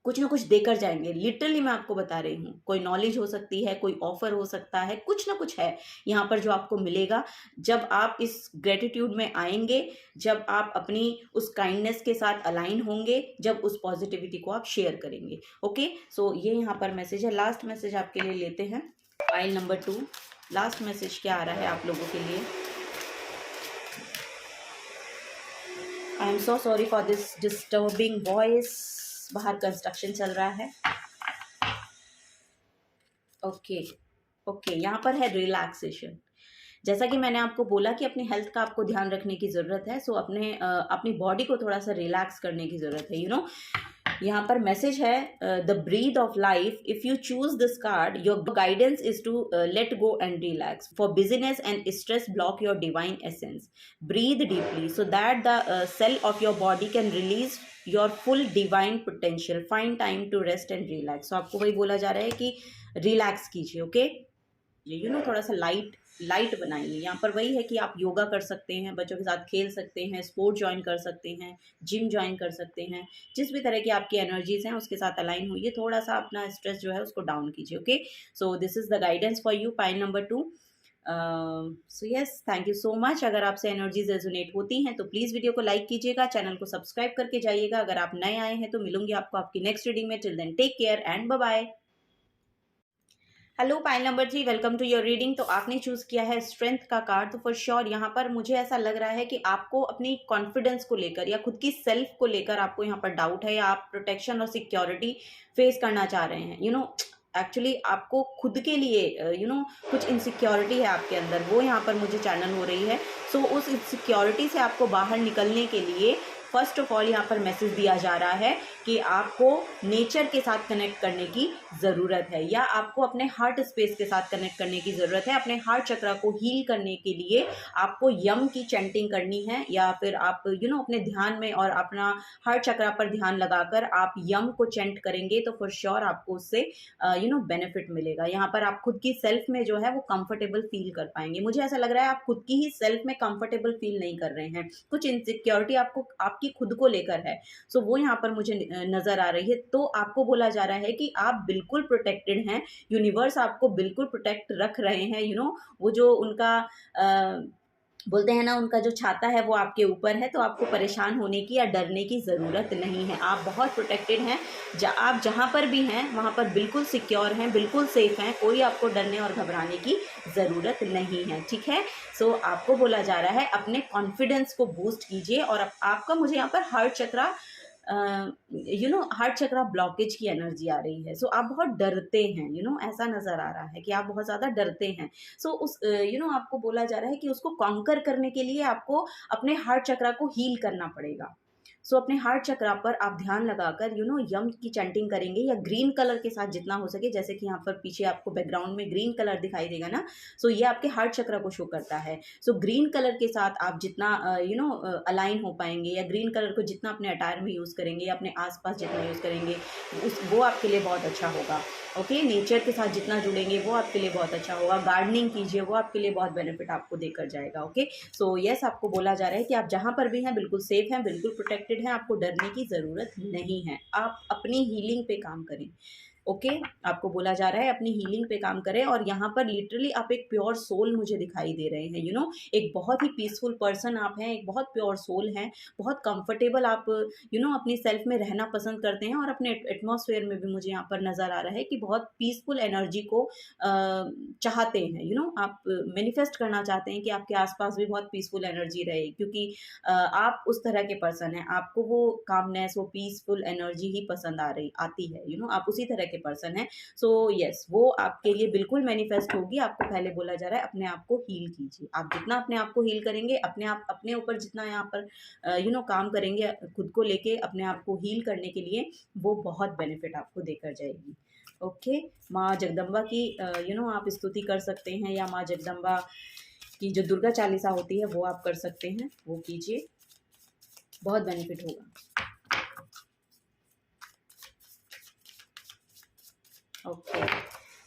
कुछ ना कुछ देकर जाएंगे। लिटरली मैं आपको बता रही हूँ, कोई नॉलेज हो सकती है, कोई ऑफर हो सकता है, कुछ ना कुछ है यहाँ पर जो आपको मिलेगा जब आप इस ग्रेटिट्यूड में आएंगे, जब आप अपनी उस काइंडनेस के साथ अलाइन होंगे, जब उस पॉजिटिविटी को आप शेयर करेंगे। ओके, सो ये यहाँ पर मैसेज है। लास्ट मैसेज आपके लिए लेते हैं, फाइल नंबर 2। लास्ट मैसेज क्या आ रहा है आप लोगों के लिए? I am so sorry for this disturbing voice, बाहर कंस्ट्रक्शन चल रहा है। ओके, यहाँ पर है रिलैक्सेशन। जैसा कि मैंने आपको बोला कि अपनी हेल्थ का आपको ध्यान रखने की ज़रूरत है। सो अपनी बॉडी को थोड़ा सा रिलैक्स करने की ज़रूरत है। यहाँ पर मैसेज है, the breath of life, if you choose this card, your guidance is to let go and relax. For busyness and stress block your divine essence. Breathe deeply so that the cell of your body can release your full divine potential. Find time to rest and relax. So आपको वही बोला जा रहा है कि relax कीजिए। Okay, थोड़ा सा लाइट बनाइए। यहाँ पर वही है कि आप योगा कर सकते हैं, बच्चों के साथ खेल सकते हैं, स्पोर्ट ज्वाइन कर सकते हैं, जिम ज्वाइन कर सकते हैं। जिस भी तरह की आपकी एनर्जीज हैं उसके साथ अलाइन होइए, थोड़ा सा अपना स्ट्रेस जो है उसको डाउन कीजिए। Okay, so this is the guidance for you, pile number 2। So yes, thank you so much. अगर आपसे एनर्जीज रेजोनेट होती हैं तो प्लीज़ वीडियो को लाइक कीजिएगा, चैनल को सब्सक्राइब करके जाइएगा। अगर आप नए आए हैं तो मिलूंगी आपको आपकी नेक्स्ट रीडिंग में। Till then take care and bye bye. Hello pile number 3, welcome to your reading. तो आपने चूज किया है स्ट्रेंथ का कार्ड। तो फॉर श्योर यहाँ पर मुझे ऐसा लग रहा है कि आपको अपनी कॉन्फिडेंस को लेकर या खुद की सेल्फ को लेकर आपको यहाँ पर डाउट है, या आप प्रोटेक्शन और सिक्योरिटी फेस करना चाह रहे हैं। एक्चुअली आपको खुद के लिए कुछ इनसिक्योरिटी है आपके अंदर, वो यहाँ पर मुझे चैनल हो रही है। सो उस इनसिक्योरिटी से आपको बाहर निकलने के लिए फर्स्ट ऑफ ऑल यहाँ पर मैसेज दिया जा रहा है कि आपको नेचर के साथ कनेक्ट करने की ज़रूरत है, या आपको अपने हार्ट स्पेस के साथ कनेक्ट करने की ज़रूरत है। अपने हार्ट चक्रा को हील करने के लिए आपको यम की चैंटिंग करनी है, या फिर आप अपने ध्यान में और अपना हार्ट चक्रा पर ध्यान लगाकर आप यम को चैंट करेंगे तो फॉर श्योर आपको उससे बेनिफिट मिलेगा। यहाँ पर आप खुद की सेल्फ में जो है वो कंफर्टेबल फील कर पाएंगे। मुझे ऐसा लग रहा है आप खुद की ही सेल्फ में कंफर्टेबल फील नहीं कर रहे हैं, कुछ इनसिक्योरिटी आपको आपकी खुद को लेकर है। सो वो यहाँ पर मुझे नजर आ रही है। तो आपको बोला जा रहा है कि आप बिल्कुल प्रोटेक्टेड हैं, यूनिवर्स आपको बिल्कुल प्रोटेक्ट रख रहे हैं। वो जो उनका बोलते हैं ना, उनका जो छाता है वो आपके ऊपर है। तो आपको परेशान होने की या डरने की ज़रूरत नहीं है, आप बहुत प्रोटेक्टेड हैं। आप जहाँ पर भी हैं वहाँ पर बिल्कुल सिक्योर हैं, बिल्कुल सेफ हैं, कोई आपको डरने और घबराने की ज़रूरत नहीं है, ठीक है। सो आपको बोला जा रहा है अपने कॉन्फिडेंस को बूस्ट कीजिए। और आपका मुझे यहाँ पर हार्ट चक्रा हार्ट चक्रा ब्लॉकेज की एनर्जी आ रही है। सो आप बहुत डरते हैं, ऐसा नज़र आ रहा है कि आप बहुत ज़्यादा डरते हैं। सो उस आपको बोला जा रहा है कि उसको कॉन्कर करने के लिए आपको अपने हार्ट चक्रा को हील करना पड़ेगा। सो अपने हार्ट चक्रा पर आप ध्यान लगाकर यम की चैंटिंग करेंगे, या ग्रीन कलर के साथ जितना हो सके, जैसे कि यहाँ पर पीछे आपको बैकग्राउंड में ग्रीन कलर दिखाई देगा ना, सो ये आपके हार्ट चक्रा को शो करता है। सो ग्रीन कलर के साथ आप जितना अलाइन हो पाएंगे, या ग्रीन कलर को जितना अपने अटायर में यूज़ करेंगे, या अपने आसपास जितना यूज़ करेंगे, वो आपके लिए बहुत अच्छा होगा। ओके, नेचर के साथ जितना जुड़ेंगे वो आपके लिए बहुत अच्छा होगा। गार्डनिंग कीजिए, वो आपके लिए बहुत बेनिफिट आपको देकर जाएगा। ओके, सो यस, आपको बोला जा रहा है कि आप जहाँ पर भी हैं बिल्कुल सेफ हैं, बिल्कुल प्रोटेक्टेड हैं, आपको डरने की ज़रूरत नहीं है। आप अपनी हीलिंग पे काम करें। ओके, आपको बोला जा रहा है अपनी हीलिंग पे काम करें। और यहाँ पर लिटरली आप एक प्योर सोल मुझे दिखाई दे रहे हैं। एक बहुत ही पीसफुल पर्सन आप हैं, एक बहुत प्योर सोल हैं, बहुत कंफर्टेबल आप अपनी सेल्फ में रहना पसंद करते हैं। और अपने एटमॉस्फेयर में भी मुझे यहाँ पर नज़र आ रहा है कि बहुत पीसफुल एनर्जी को चाहते हैं। आप मैनिफेस्ट करना चाहते हैं कि आपके आसपास भी बहुत पीसफुल एनर्जी रहे, क्योंकि आप उस तरह के पर्सन हैं। आपको वो कामनेस, वो पीसफुल एनर्जी ही पसंद आती है। आप उसी तरह के पर्सन हैं। सो यस, वो आपके लिए बिल्कुल मैनिफेस्ट होगी। आपको पहले बोला जा रहा है अपने आप को हील कीजिए। आप जितना अपने आप को हील करेंगे, अपने ऊपर जितना यहाँ पर काम करेंगे खुद को लेके अपने आप को हील करने के लिए, वो बहुत बेनिफिट आपको देकर जाएगी। ओके, माँ जगदम्बा की आप स्तुति कर सकते हैं, या माँ जगदम्बा की जो दुर्गा चालीसा होती है वो आप कर सकते हैं, वो कीजिए, बहुत बेनिफिट होगा। ओके,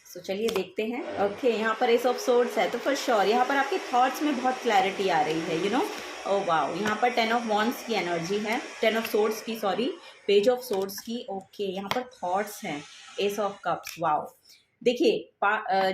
सो चलिए देखते हैं। ओके, यहाँ पर एस ऑफ सोर्ड्स है, तो फॉर श्योर यहाँ पर आपके थॉट्स में बहुत क्लैरिटी आ रही है। ओ वाओ, यहाँ पर 10 ऑफ वॉन्ड्स की एनर्जी है, 10 ऑफ सोर्ड्स की, सॉरी, पेज ऑफ सोर्ड्स की। ओके, यहाँ पर थॉट्स हैं, एस ऑफ कप्स। वाओ, देखिए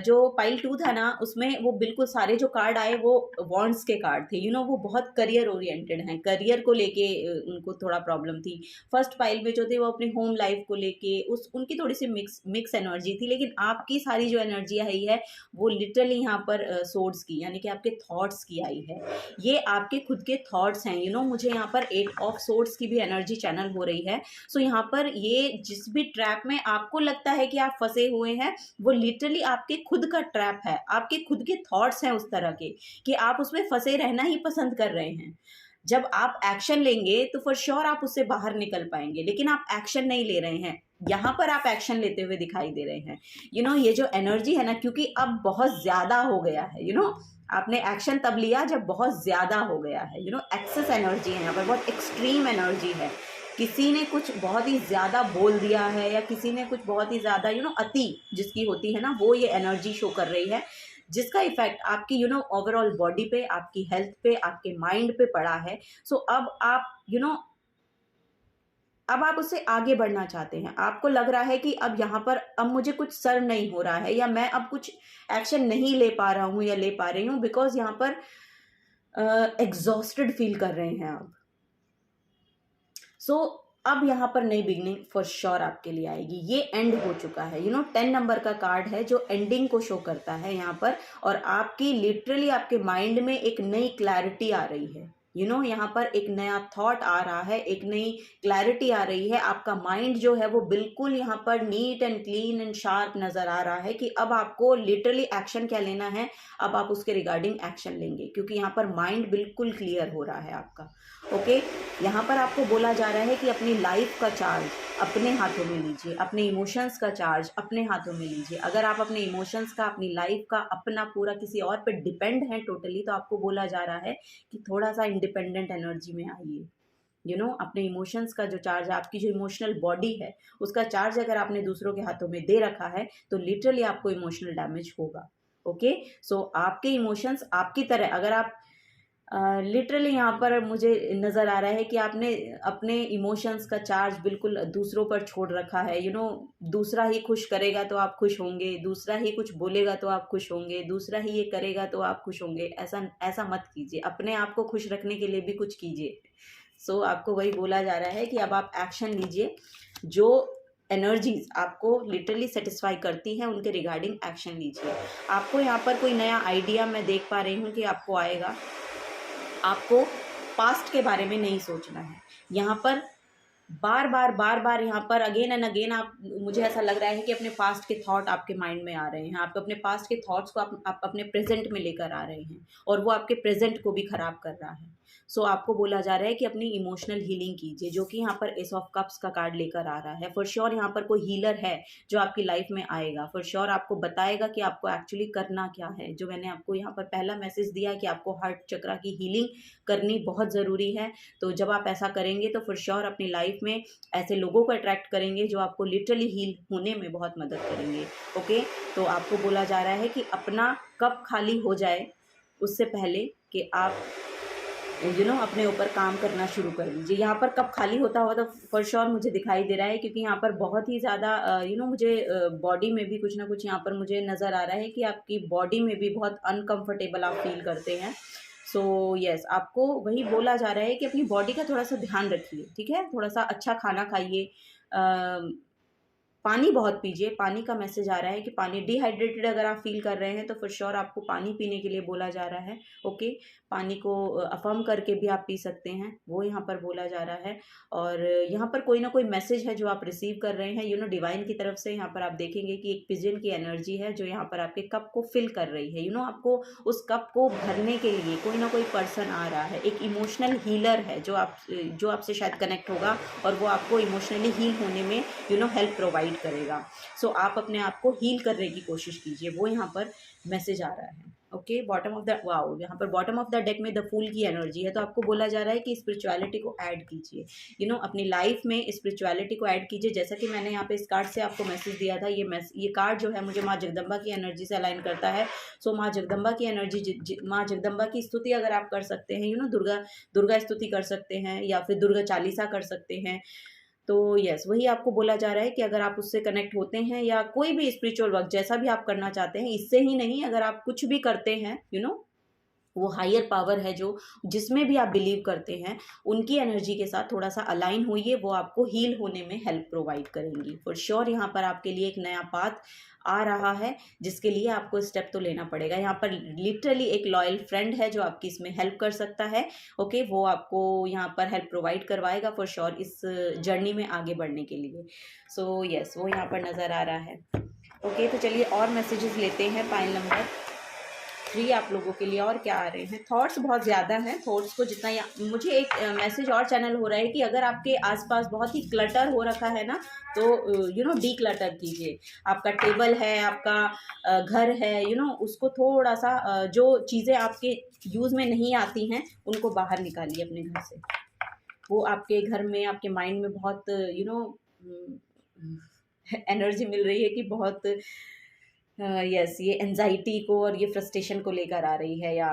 जो पाइल 2 था ना, उसमें वो बिल्कुल सारे जो कार्ड आए वो वॉन्ड्स के कार्ड थे। वो बहुत करियर ओरिएंटेड हैं, करियर को लेके उनको थोड़ा प्रॉब्लम थी। फर्स्ट पाइल में जो थे वो अपने होम लाइफ को लेके उनकी थोड़ी सी मिक्स एनर्जी थी। लेकिन आपकी सारी जो एनर्जी आई है वो लिटरली यहाँ पर सोर्ड्स की, यानी कि आपके थॉट्स की आई है। ये आपके खुद के थॉट्स हैं। मुझे यहाँ पर 8 ऑफ सोर्ड्स की भी एनर्जी चैनल हो रही है। सो यहाँ पर ये जिस भी ट्रैप में आपको लगता है कि आप फंसे हुए हैं, वो लिटरली आपके खुद का ट्रैप है, आपके खुद के थॉट्स हैं उस तरह के कि आप उसमें फंसे रहना ही पसंद कर रहे हैं। जब आप एक्शन लेंगे तो फॉर श्योर आप उससे बाहर निकल पाएंगे, लेकिन आप एक्शन नहीं ले रहे हैं। यहाँ पर आप एक्शन लेते हुए दिखाई दे रहे हैं। ये जो एनर्जी है ना, क्योंकि अब बहुत ज्यादा हो गया है। आपने एक्शन तब लिया जब बहुत ज्यादा हो गया है। एक्सेस एनर्जी है यहाँ पर, बहुत एक्सट्रीम एनर्जी है। किसी ने कुछ बहुत ही ज़्यादा बोल दिया है, या किसी ने कुछ बहुत ही ज़्यादा अति जिसकी होती है ना, वो ये एनर्जी शो कर रही है, जिसका इफेक्ट आपकी ओवरऑल बॉडी पे, आपकी हेल्थ पे, आपके माइंड पे पड़ा है। सो अब आप अब आप उससे आगे बढ़ना चाहते हैं। आपको लग रहा है कि अब यहाँ पर अब मुझे कुछ सर्व नहीं हो रहा है, या मैं अब कुछ एक्शन नहीं ले पा रहा हूँ या ले पा रही हूँ, बिकॉज यहाँ पर एग्जॉस्टेड फील कर रहे हैं आप। सो अब यहाँ पर नई बिगनिंग फॉर श्योर आपके लिए आएगी। ये एंड हो चुका है, 10 नंबर का कार्ड है जो एंडिंग को शो करता है यहाँ पर। और आपकी लिटरली आपके माइंड में एक नई क्लैरिटी आ रही है, यहाँ पर एक नया थॉट आ रहा है, एक नई क्लैरिटी आ रही है। आपका माइंड जो है वो बिल्कुल यहाँ पर neat and clean and sharp नजर आ रहा है कि अब आपको लिटरली एक्शन क्या लेना है, अब आप उसके रिगार्डिंग एक्शन लेंगे, क्योंकि यहाँ पर माइंड बिल्कुल क्लियर हो रहा है आपका। ओके, यहाँ पर आपको बोला जा रहा है कि अपनी लाइफ का चार्ज अपने हाथों में लीजिए, अपने इमोशंस का चार्ज अपने हाथों में लीजिए। अगर आप अपने इमोशंस का, अपनी लाइफ का, अपना पूरा किसी और पे डिपेंड हैं टोटली, तो आपको बोला जा रहा है कि थोड़ा सा इंडिपेंडेंट एनर्जी में आइए। अपने इमोशंस का जो चार्ज है, आपकी जो इमोशनल बॉडी है, उसका चार्ज अगर आपने दूसरों के हाथों में दे रखा है तो लिटरली आपको इमोशनल डैमेज होगा। ओके, सो आपके इमोशंस आपकी तरह, अगर आप लिटरली यहाँ पर मुझे नज़र आ रहा है कि आपने अपने इमोशंस का चार्ज बिल्कुल दूसरों पर छोड़ रखा है। दूसरा ही खुश करेगा तो आप खुश होंगे, दूसरा ही कुछ बोलेगा तो आप खुश होंगे, दूसरा ही ये करेगा तो आप खुश होंगे। ऐसा ऐसा मत कीजिए, अपने आप को खुश रखने के लिए भी कुछ कीजिए। सो आपको वही बोला जा रहा है कि अब आप एक्शन लीजिए, जो एनर्जीज आपको लिटरली सेटिस्फाई करती हैं उनके रिगार्डिंग एक्शन लीजिए। आपको यहाँ पर कोई नया आइडिया मैं देख पा रही हूँ कि आपको आएगा। आपको पास्ट के बारे में नहीं सोचना है यहाँ पर। बार बार यहाँ पर अगेन एंड अगेन मुझे ऐसा लग रहा है कि अपने पास्ट के थॉट आपके माइंड में आ रहे हैं। आप अपने पास्ट के थॉट्स को आप अपने प्रेजेंट में लेकर आ रहे हैं, और वो आपके प्रेजेंट को भी खराब कर रहा है। सो आपको बोला जा रहा है कि अपनी इमोशनल हीलिंग कीजिए, जो कि यहाँ पर एस ऑफ कप्स का कार्ड लेकर आ रहा है। फॉर श्योर यहाँ पर कोई हीलर है जो आपकी लाइफ में आएगा, फॉर श्योर आपको बताएगा कि आपको एक्चुअली करना क्या है। जो मैंने आपको यहाँ पर पहला मैसेज दिया कि आपको हार्ट चक्रा की हीलिंग करनी बहुत ज़रूरी है, तो जब आप ऐसा करेंगे तो फॉर श्योर अपनी लाइफ में ऐसे लोगों को अट्रैक्ट करेंगे जो आपको लिटरली हील होने में बहुत मदद करेंगे। ओके, तो आपको बोला जा रहा है कि अपना कप खाली हो जाए उससे पहले कि आप अपने ऊपर काम करना शुरू कर दीजिए। यहाँ पर कब खाली होता हुआ तो फॉर श्योर मुझे दिखाई दे रहा है, क्योंकि यहाँ पर बहुत ही ज़्यादा मुझे बॉडी में भी कुछ ना कुछ यहाँ पर मुझे नज़र आ रहा है कि आपकी बॉडी में भी बहुत अनकंफर्टेबल आप फील करते हैं। सो यस, आपको वही बोला जा रहा है कि अपनी बॉडी का थोड़ा सा ध्यान रखिए, ठीक है। थोड़ा सा अच्छा खाना खाइए, पानी बहुत पीजिए। पानी का मैसेज आ रहा है कि पानी, डिहाइड्रेटेड अगर आप फील कर रहे हैं तो फॉर श्योर आपको पानी पीने के लिए बोला जा रहा है। ओके, पानी को अफर्म करके भी आप पी सकते हैं, वो यहाँ पर बोला जा रहा है। और यहाँ पर कोई ना कोई मैसेज है जो आप रिसीव कर रहे हैं डिवाइन की तरफ से। यहाँ पर आप देखेंगे कि एक पिजन की एनर्जी है जो यहाँ पर आपके कप को फिल कर रही है। आपको उस कप को भरने के लिए कोई ना कोई पर्सन आ रहा है, एक इमोशनल हीलर है जो आपसे शायद कनेक्ट होगा, और वो आपको इमोशनली हील होने में हेल्प प्रोवाइड करेगा। सो आप अपने आप को हील करने की कोशिश कीजिए, वो यहाँ पर मैसेज आ रहा है। Okay, bottom of the wow, यहाँ पर बॉटम ऑफ द डेक में द फूल की एनर्जी है। तो आपको बोला जा रहा है कि स्पिरिचुअलिटी को ऐड कीजिए, अपनी लाइफ में स्पिरिचुअलिटी को ऐड कीजिए। जैसा कि मैंने यहाँ पे इस कार्ड से आपको मैसेज दिया था, ये कार्ड जो है मुझे माँ जगदम्बा की एनर्जी से अलाइन करता है। सो माँ जगदम्बा की एनर्जी, माँ जगदम्बा की स्तुति अगर आप कर सकते हैं, दुर्गा स्तुति कर सकते हैं, या फिर दुर्गा चालीसा कर सकते हैं। तो यस, वही आपको बोला जा रहा है कि अगर आप उससे कनेक्ट होते हैं, या कोई भी स्पिरिचुअल वर्क जैसा भी आप करना चाहते हैं, इससे ही नहीं, अगर आप कुछ भी करते हैं, वो हायर पावर है जो जिसमें भी आप बिलीव करते हैं, उनकी एनर्जी के साथ थोड़ा सा अलाइन होइए, वो आपको हील होने में हेल्प प्रोवाइड करेंगी। फॉर श्योर यहाँ पर आपके लिए एक नया पाथ आ रहा है, जिसके लिए आपको स्टेप तो लेना पड़ेगा। यहाँ पर लिटरली एक लॉयल फ्रेंड है जो आपकी इसमें हेल्प कर सकता है। ओके, वो आपको यहाँ पर हेल्प प्रोवाइड करवाएगा फॉर श्योर इस जर्नी में आगे बढ़ने के लिए। सो यस, वो यहाँ पर नज़र आ रहा है। ओके, तो चलिए और मैसेजेस लेते हैं। पाइल नंबर 3 आप लोगों के लिए और क्या आ रहे हैं। थॉट्स बहुत ज़्यादा हैं, थॉट्स को जितना मुझे एक मैसेज और चैनल हो रहा है कि अगर आपके आसपास बहुत ही क्लटर हो रखा है ना, तो डी क्लटर कीजिए। आपका टेबल है, आपका घर है, उसको थोड़ा सा जो चीज़ें आपके यूज़ में नहीं आती हैं उनको बाहर निकालिए अपने घर से। वो आपके घर में, आपके माइंड में बहुत एनर्जी मिल रही है कि बहुत यस, ये एंजाइटी को और ये फ्रस्ट्रेशन को लेकर आ रही है, या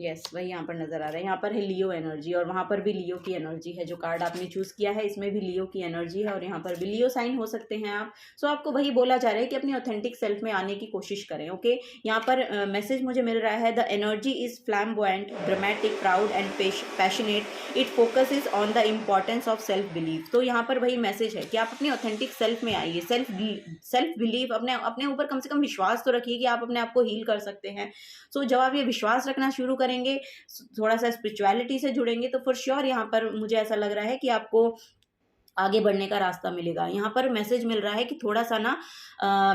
यस वही यहाँ पर नज़र आ रहा है। यहाँ पर है लियो एनर्जी और वहाँ पर भी लियो की एनर्जी है। जो कार्ड आपने चूज़ किया है इसमें भी लियो की एनर्जी है और यहाँ पर भी लियो साइन हो सकते हैं आप। सो आपको वही बोला जा रहा है कि अपनी ऑथेंटिक सेल्फ में आने की कोशिश करें। ओके, यहाँ पर मैसेज मुझे मिल रहा है, the energy is flamboyant, dramatic, proud and passionate, it focuses on the importance of self belief. तो यहाँ पर वही मैसेज है कि आप अपनी ऑथेंटिक सेल्फ में आइए। सेल्फ बिलीव, अपने अपने ऊपर कम से कम विश्वास तो रखिए कि आप अपने आप को हील कर सकते हैं। सो जब आप ये विश्वास रखना शुरू करेंगे, थोड़ा सा स्पिरिचुअलिटी से जुड़ेंगे, तो फॉर श्योर यहाँ पर मुझे ऐसा लग रहा है कि आपको आगे बढ़ने का रास्ता मिलेगा। यहाँ पर मैसेज मिल रहा है कि थोड़ा सा ना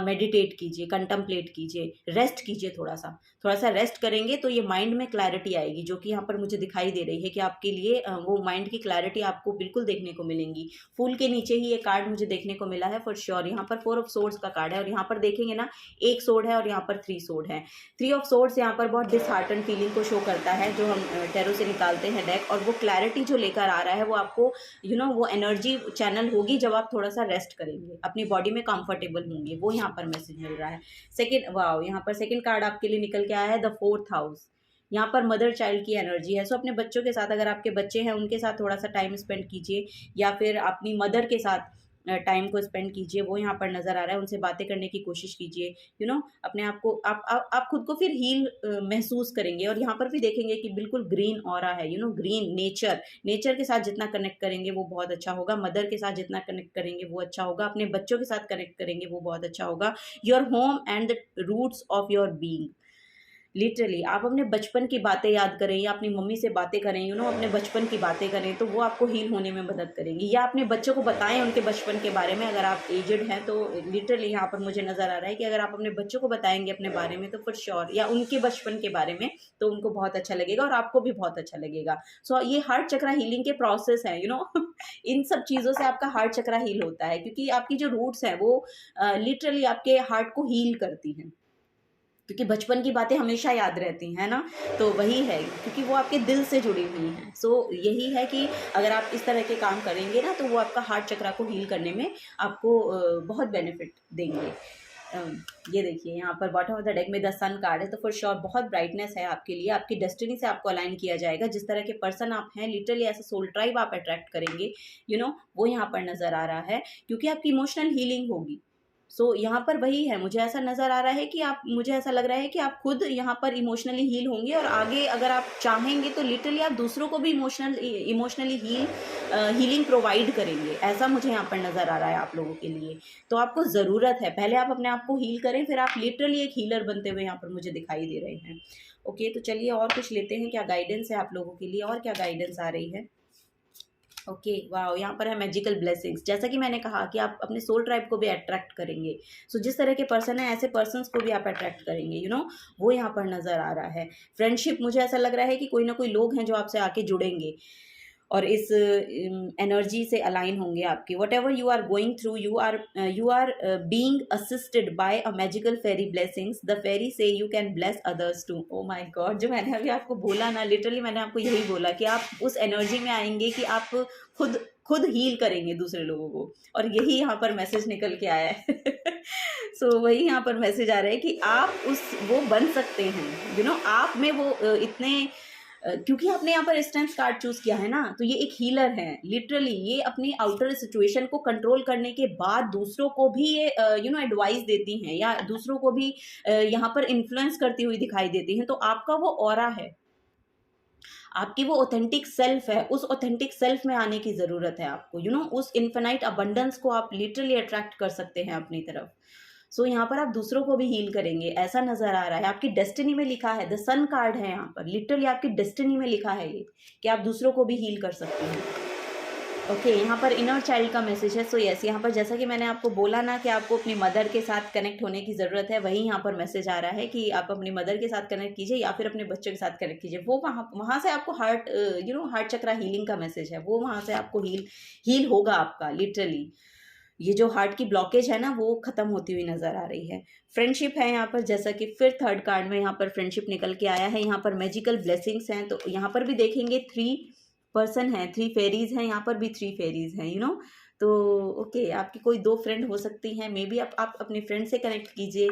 मेडिटेट कीजिए, कंटम्पलेट कीजिए, रेस्ट कीजिए, थोड़ा सा रेस्ट करेंगे तो ये माइंड में क्लैरिटी आएगी, जो कि यहाँ पर मुझे दिखाई दे रही है कि आपके लिए वो माइंड की क्लैरिटी आपको बिल्कुल देखने को मिलेंगी। फूल के नीचे ही ये कार्ड मुझे देखने को मिला है फॉर श्योर। यहाँ पर 4 ऑफ सोर्ड्स का कार्ड है और यहाँ पर देखेंगे ना, 1 सोर्ड है और यहाँ पर 3 सोर्ड है। 3 ऑफ सोर्ड्स यहाँ पर बहुत डिसहार्टन फीलिंग को शो करता है, जो हम टैरो से निकालते हैं डेक, और वो क्लैरिटी जो लेकर आ रहा है वो आपको वो एनर्जी चैनल होगी जब आप थोड़ा सा रेस्ट करेंगे, अपनी बॉडी में कंफर्टेबल होंगे। वो यहाँ पर मैसेज मिल रहा है। सेकंड, वाओ, यहाँ पर सेकंड कार्ड आपके लिए निकल के आया है, द 4th हाउस। यहाँ पर मदर चाइल्ड की एनर्जी है। सो अपने बच्चों के साथ, अगर आपके बच्चे हैं उनके साथ थोड़ा सा टाइम स्पेंड कीजिए, या फिर अपनी मदर के साथ टाइम को स्पेंड कीजिए। वो यहाँ पर नज़र आ रहा है। उनसे बातें करने की कोशिश कीजिए। अपने आप को आप खुद को फिर हील महसूस करेंगे। और यहाँ पर भी देखेंगे कि बिल्कुल ग्रीन ऑरा है। ग्रीन नेचर के साथ जितना कनेक्ट करेंगे वो बहुत अच्छा होगा। मदर के साथ जितना कनेक्ट करेंगे वो अच्छा होगा। अपने बच्चों के साथ कनेक्ट करेंगे वो बहुत अच्छा होगा। Your home and the roots of your being. Literally आप अपने बचपन की बातें याद करें, या अपनी मम्मी से बातें करें, अपने बचपन की बातें करें, तो वो आपको हील होने में मदद करेंगी। या अपने बच्चों को बताएं उनके बचपन के बारे में। अगर आप एजड हैं तो लिटरली यहाँ पर मुझे नज़र आ रहा है कि अगर आप अपने बच्चों को बताएंगे अपने बारे में तो फॉर श्योर, या उनके बचपन के बारे में, तो उनको बहुत अच्छा लगेगा और आपको भी बहुत अच्छा लगेगा। सो ये हार्ट चक्रा हीलिंग के प्रोसेस है। इन सब चीज़ों से आपका हार्ट चक्रा हील होता है, क्योंकि आपकी जो रूट्स हैं वो लिटरली आपके हार्ट को हील करती हैं, क्योंकि बचपन की बातें हमेशा याद रहती हैं ना। तो वही है, क्योंकि वो आपके दिल से जुड़ी हुई हैं। सो यही है कि अगर आप इस तरह के काम करेंगे ना, तो वो आपका हार्ट चक्रा को हील करने में आपको बहुत बेनिफिट देंगे। ये देखिए यहाँ पर बॉटम ऑफ द डेक में द सन कार्ड है, तो फॉर श्योर बहुत ब्राइटनेस है आपके लिए। आपकी डेस्टिनी से आपको अलाइन किया जाएगा। जिस तरह के पर्सन आप हैं, लिटरली ऐसा सोल ट्राइब आप अट्रैक्ट करेंगे। वो यहाँ पर नज़र आ रहा है, क्योंकि आपकी इमोशनल हीलिंग होगी। सो यहाँ पर वही है, मुझे ऐसा नज़र आ रहा है कि मुझे ऐसा लग रहा है कि आप खुद यहाँ पर इमोशनली हील होंगे, और आगे अगर आप चाहेंगे तो लिटरली आप दूसरों को भी इमोशनली हीलिंग प्रोवाइड करेंगे। ऐसा मुझे यहाँ पर नज़र आ रहा है आप लोगों के लिए। तो आपको ज़रूरत है, पहले आप अपने आप को हील करें, फिर आप लिटरली एक हीलर बनते हुए यहाँ पर मुझे दिखाई दे रहे हैं। ओके, तो चलिए और कुछ लेते हैं, क्या गाइडेंस है आप लोगों के लिए, और क्या गाइडेंस आ रही है। ओके, वाह, यहाँ पर है मैजिकल ब्लेसिंग्स। जैसा कि मैंने कहा कि आप अपने सोल ट्राइब को भी अट्रैक्ट करेंगे। सो जिस तरह के पर्सन है, ऐसे पर्सन्स को भी आप अट्रैक्ट करेंगे। वो यहाँ पर नज़र आ रहा है। फ्रेंडशिप, मुझे ऐसा लग रहा है कि कोई ना कोई लोग हैं जो आपसे आके जुड़ेंगे और इस एनर्जी से अलाइन होंगे आपकी। Whatever you are going through, you are being assisted by a magical fairy blessings. The fairy says you can bless others too. Oh my god, जो मैंने अभी आपको बोला ना, लिटरली मैंने आपको यही बोला कि आप उस एनर्जी में आएंगे कि आप खुद हील करेंगे दूसरे लोगों को, और यही यहाँ पर मैसेज निकल के आया है। सो वही यहाँ पर मैसेज आ रहा है कि आप वो बन सकते हैं। आप में वो इतने क्योंकि आपने यहाँ पर स्ट्रेंथ कार्ड चूज किया है ना, तो ये एक हीलर है। लिटरली ये अपनी आउटर सिचुएशन को कंट्रोल करने के बाद दूसरों को भी ये एडवाइस देती हैं, या दूसरों को भी यहाँ पर इन्फ्लुएंस करती हुई दिखाई देती हैं। तो आपका वो ऑरा है, आपकी वो ऑथेंटिक सेल्फ है। उस ऑथेंटिक सेल्फ में आने की ज़रूरत है आपको। उस इन्फिनाइट अबंडेंस को आप लिटरली अट्रैक्ट कर सकते हैं अपनी तरफ। सो यहाँ पर आप दूसरों को भी हील करेंगे, ऐसा नज़र आ रहा है। आपकी डेस्टिनी में लिखा है, द सन कार्ड है यहाँ पर, लिटरली आपकी डेस्टिनी में लिखा है ये कि आप दूसरों को भी हील कर सकते हैं। ओके, यहाँ पर इनर चाइल्ड का मैसेज है। सो यस, यहाँ पर जैसा कि मैंने आपको बोला ना कि आपको अपनी मदर के साथ कनेक्ट होने की ज़रूरत है, वही यहाँ पर मैसेज आ रहा है कि आप अपनी मदर के साथ कनेक्ट कीजिए, या फिर अपने बच्चों के साथ कनेक्ट कीजिए। वो वहाँ से आपको हार्ट चक्रा हीलिंग का मैसेज है। वो वहाँ से आपको हील होगा आपका। लिटरली ये जो हार्ट की ब्लॉकेज है ना, वो ख़त्म होती हुई नज़र आ रही है। फ्रेंडशिप है यहाँ पर, जैसा कि फिर थर्ड कार्ड में यहाँ पर फ्रेंडशिप निकल के आया है। यहाँ पर मैजिकल ब्लेसिंग्स हैं, तो यहाँ पर भी देखेंगे 3 पर्सन हैं, 3 फेरीज हैं। यहाँ पर भी 3 फेरीज हैं। तो ओके, आपकी कोई 2 फ्रेंड हो सकती हैं। मे बी आप अपने फ्रेंड से कनेक्ट कीजिए।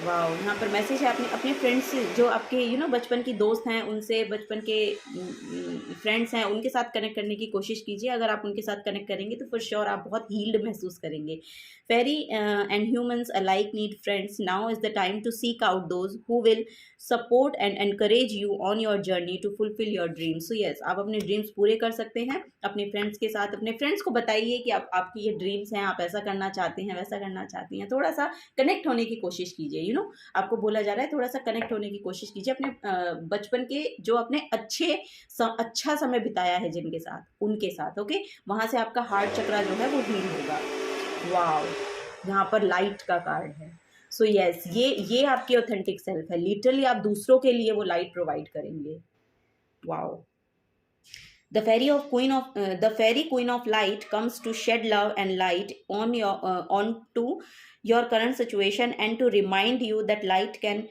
वाओ! यहाँ पर मैसेज है अपने अपने फ्रेंड्स से, जो आपके बचपन की दोस्त हैं, उनसे बचपन के फ्रेंड्स हैं, उनके साथ कनेक्ट करने की कोशिश कीजिए। अगर आप उनके साथ कनेक्ट करेंगे तो फॉर श्योर आप बहुत हील्ड महसूस करेंगे। Fairy and humans alike need friends, now is the time to seek out those who will support and encourage you on your journey to fulfil your dreams. So yes, आप अपने dreams पूरे कर सकते हैं अपने friends के साथ। अपने फ्रेंड्स को बताइए कि आप आपकी ये ड्रीम्स हैं, आप ऐसा करना चाहते हैं, वैसा करना चाहती हैं। थोड़ा सा कनेक्ट होने की कोशिश कीजिए। आपको बोला जा रहा है थोड़ा सा कनेक्ट होने की कोशिश कीजिए अपने बचपन के, जो आपने अच्छा समय बिताया है जिनके साथ, उनके साथ। ओके, वहां से आपका हार्ट चक्रा जो है वो हील होगा। वाओ, यहाँ पर लाइट का कार्ड है। सो यस, ये आपकी ऑथेंटिक सेल्फ है। लिटरली आप दूसरों के लिए वो लाइट प्रोवाइड करेंगे। Wow, the fairy queen of light comes to shed love and light on to your current situation and to remind you that light can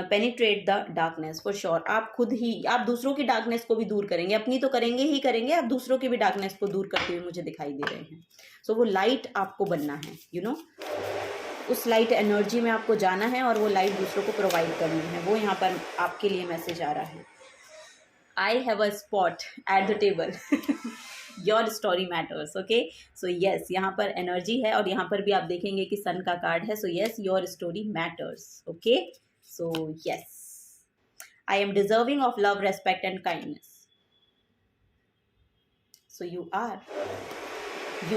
penetrate the darkness for sure। आप खुद ही, आप दूसरों की darkness को भी दूर करेंगे, अपनी तो करेंगे ही करेंगे, आप दूसरों की भी डार्कनेस को दूर करते हुए मुझे दिखाई दे रहे हैं। सो वो लाइट आपको बनना है, उस लाइट एनर्जी में आपको जाना है और वो लाइट दूसरों को प्रोवाइड करनी है। वो यहाँ पर आपके लिए मैसेज आ रहा है। I have a spot at the table. Your story matters, okay? So yes, यहाँ पर एनर्जी है और यहाँ पर भी आप देखेंगे कि सन का कार्ड है। So yes, your story matters, okay? So yes, I am deserving of love, respect and kindness. So you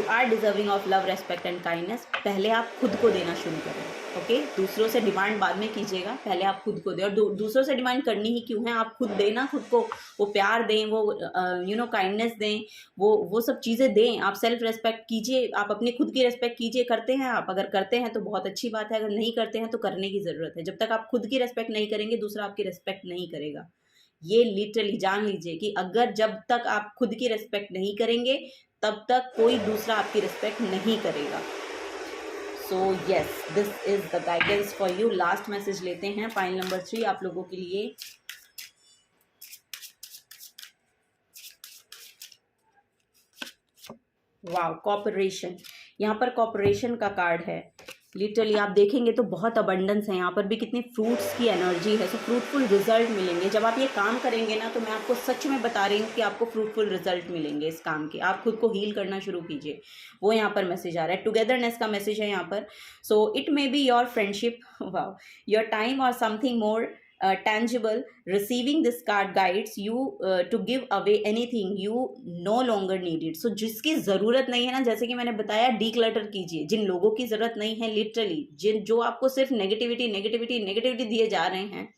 are deserving of love, respect and kindness। पहले आप खुद को देना शुरू करें, ओके? दूसरों से डिमांड बाद में कीजिएगा, पहले आप खुद को दें। और दूसरों से डिमांड करनी ही क्यों है, आप खुद देना, खुद को वो प्यार दें, वो काइंडनेस दें, वो सब चीज़ें दें। आप सेल्फ रेस्पेक्ट कीजिए, आप अपनी खुद की रेस्पेक्ट कीजिए। करते हैं आप? अगर करते हैं तो बहुत अच्छी बात है, अगर नहीं करते हैं तो करने की ज़रूरत है। जब तक आप खुद की रेस्पेक्ट नहीं करेंगे, दूसरा आपकी रेस्पेक्ट नहीं करेगा। ये लिटरली जान लीजिए कि अगर जब तक आप खुद की रेस्पेक्ट नहीं करेंगे, तब तक कोई दूसरा आपकी रिस्पेक्ट नहीं करेगा। So yes, this is the guidance for you. Last message लेते हैं, फाइल नंबर 3 आप लोगों के लिए। Wow, cooperation. यहाँ पर कॉपरेशन का कार्ड है। लिटरली आप देखेंगे तो बहुत अबंडेंस है, यहाँ पर भी कितनी फ्रूट्स की एनर्जी है। सो फ्रूटफुल रिजल्ट मिलेंगे जब आप ये काम करेंगे ना। तो मैं आपको सच में बता रही हूँ कि आपको फ्रूटफुल रिजल्ट मिलेंगे इस काम के। आप खुद को हील करना शुरू कीजिए, वो यहाँ पर मैसेज आ रहा है। टुगेदरनेस का मैसेज है यहाँ पर। So it may be your friendship, wow, your time और something more tangible। Receiving this card guides you to give away anything you no longer need it। So जिसकी ज़रूरत नहीं है ना, जैसे कि मैंने बताया, डीक्लटर कीजिए। जिन लोगों की ज़रूरत नहीं है, लिटरली जो आपको सिर्फ नेगेटिविटी दिए जा रहे हैं,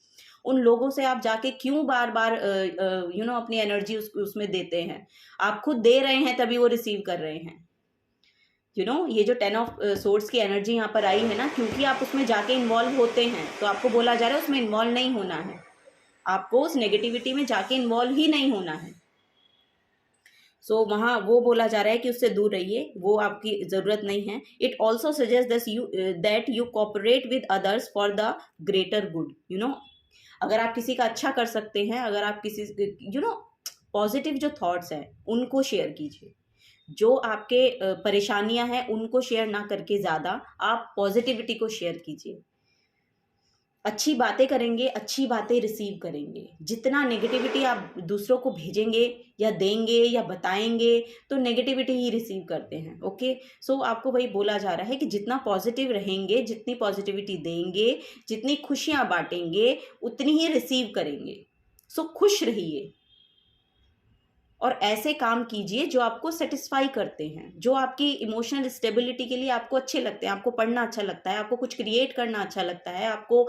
उन लोगों से आप जाके क्यों बार बार अपनी एनर्जी उसमें देते हैं। आप खुद दे रहे हैं तभी वो रिसीव कर रहे हैं। ये जो 10 ऑफ सोर्ड्स की एनर्जी यहाँ पर आई है ना, क्योंकि आप उसमें जाके इन्वॉल्व होते हैं, तो आपको बोला जा रहा है उसमें इन्वॉल्व नहीं होना है। आपको उस नेगेटिविटी में जाके इन्वॉल्व ही नहीं होना है। सो वहाँ वो बोला जा रहा है कि उससे दूर रहिए, वो आपकी ज़रूरत नहीं है। It also suggest that you cooperate with others for the greater good. अगर आप किसी का अच्छा कर सकते हैं, अगर आप किसी पॉजिटिव जो थॉट्स हैं उनको शेयर कीजिए। जो आपके परेशानियां हैं उनको शेयर ना करके ज़्यादा आप पॉजिटिविटी को शेयर कीजिए। अच्छी बातें करेंगे, अच्छी बातें रिसीव करेंगे। जितना नेगेटिविटी आप दूसरों को भेजेंगे या देंगे या बताएंगे, तो नेगेटिविटी ही रिसीव करते हैं। ओके, सो आपको वही बोला जा रहा है कि जितना पॉजिटिव रहेंगे, जितनी पॉजिटिविटी देंगे, जितनी खुशियां बांटेंगे, उतनी ही रिसीव करेंगे। सो खुश रहिए और ऐसे काम कीजिए जो आपको सेटिस्फाई करते हैं, जो आपकी इमोशनल स्टेबिलिटी के लिए आपको अच्छे लगते हैं। आपको पढ़ना अच्छा लगता है, आपको कुछ क्रिएट करना अच्छा लगता है, आपको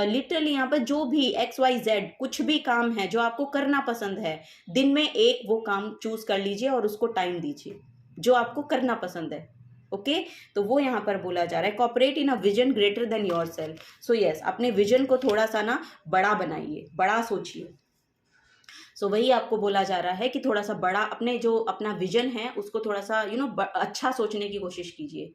लिटरली यहाँ पर जो भी XYZ कुछ भी काम है जो आपको करना पसंद है, दिन में एक वो काम चूज कर लीजिए और उसको टाइम दीजिए जो आपको करना पसंद है। ओके, तो वो यहाँ पर बोला जा रहा है, cooperate in a vision greater than yourself. So yes, अपने विजन को थोड़ा सा ना बड़ा बनाइए, बड़ा सोचिए। सो वही आपको बोला जा रहा है कि थोड़ा सा बड़ा, अपने जो अपना विजन है उसको थोड़ा सा अच्छा सोचने की कोशिश कीजिए।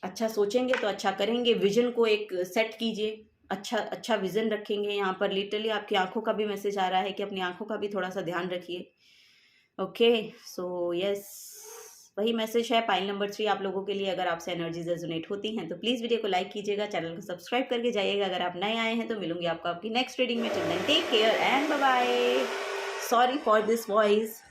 अच्छा सोचेंगे तो अच्छा करेंगे। विजन को एक सेट कीजिए, अच्छा विजन रखेंगे। यहाँ पर लिटरली आपकी आंखों का भी मैसेज आ रहा है कि अपनी आंखों का भी थोड़ा सा ध्यान रखिए। ओके, सो यस, वही मैसेज है पाइल नंबर 3 आप लोगों के लिए। अगर आपसे एनर्जीज रेजोनेट होती हैं तो प्लीज़ वीडियो को लाइक कीजिएगा, चैनल को सब्सक्राइब करके जाइएगा। अगर आप नए आए हैं तो मिलूंगी आपको आपकी नेक्स्ट रीडिंग में। Till then take care and bye bye. Sorry for this voice.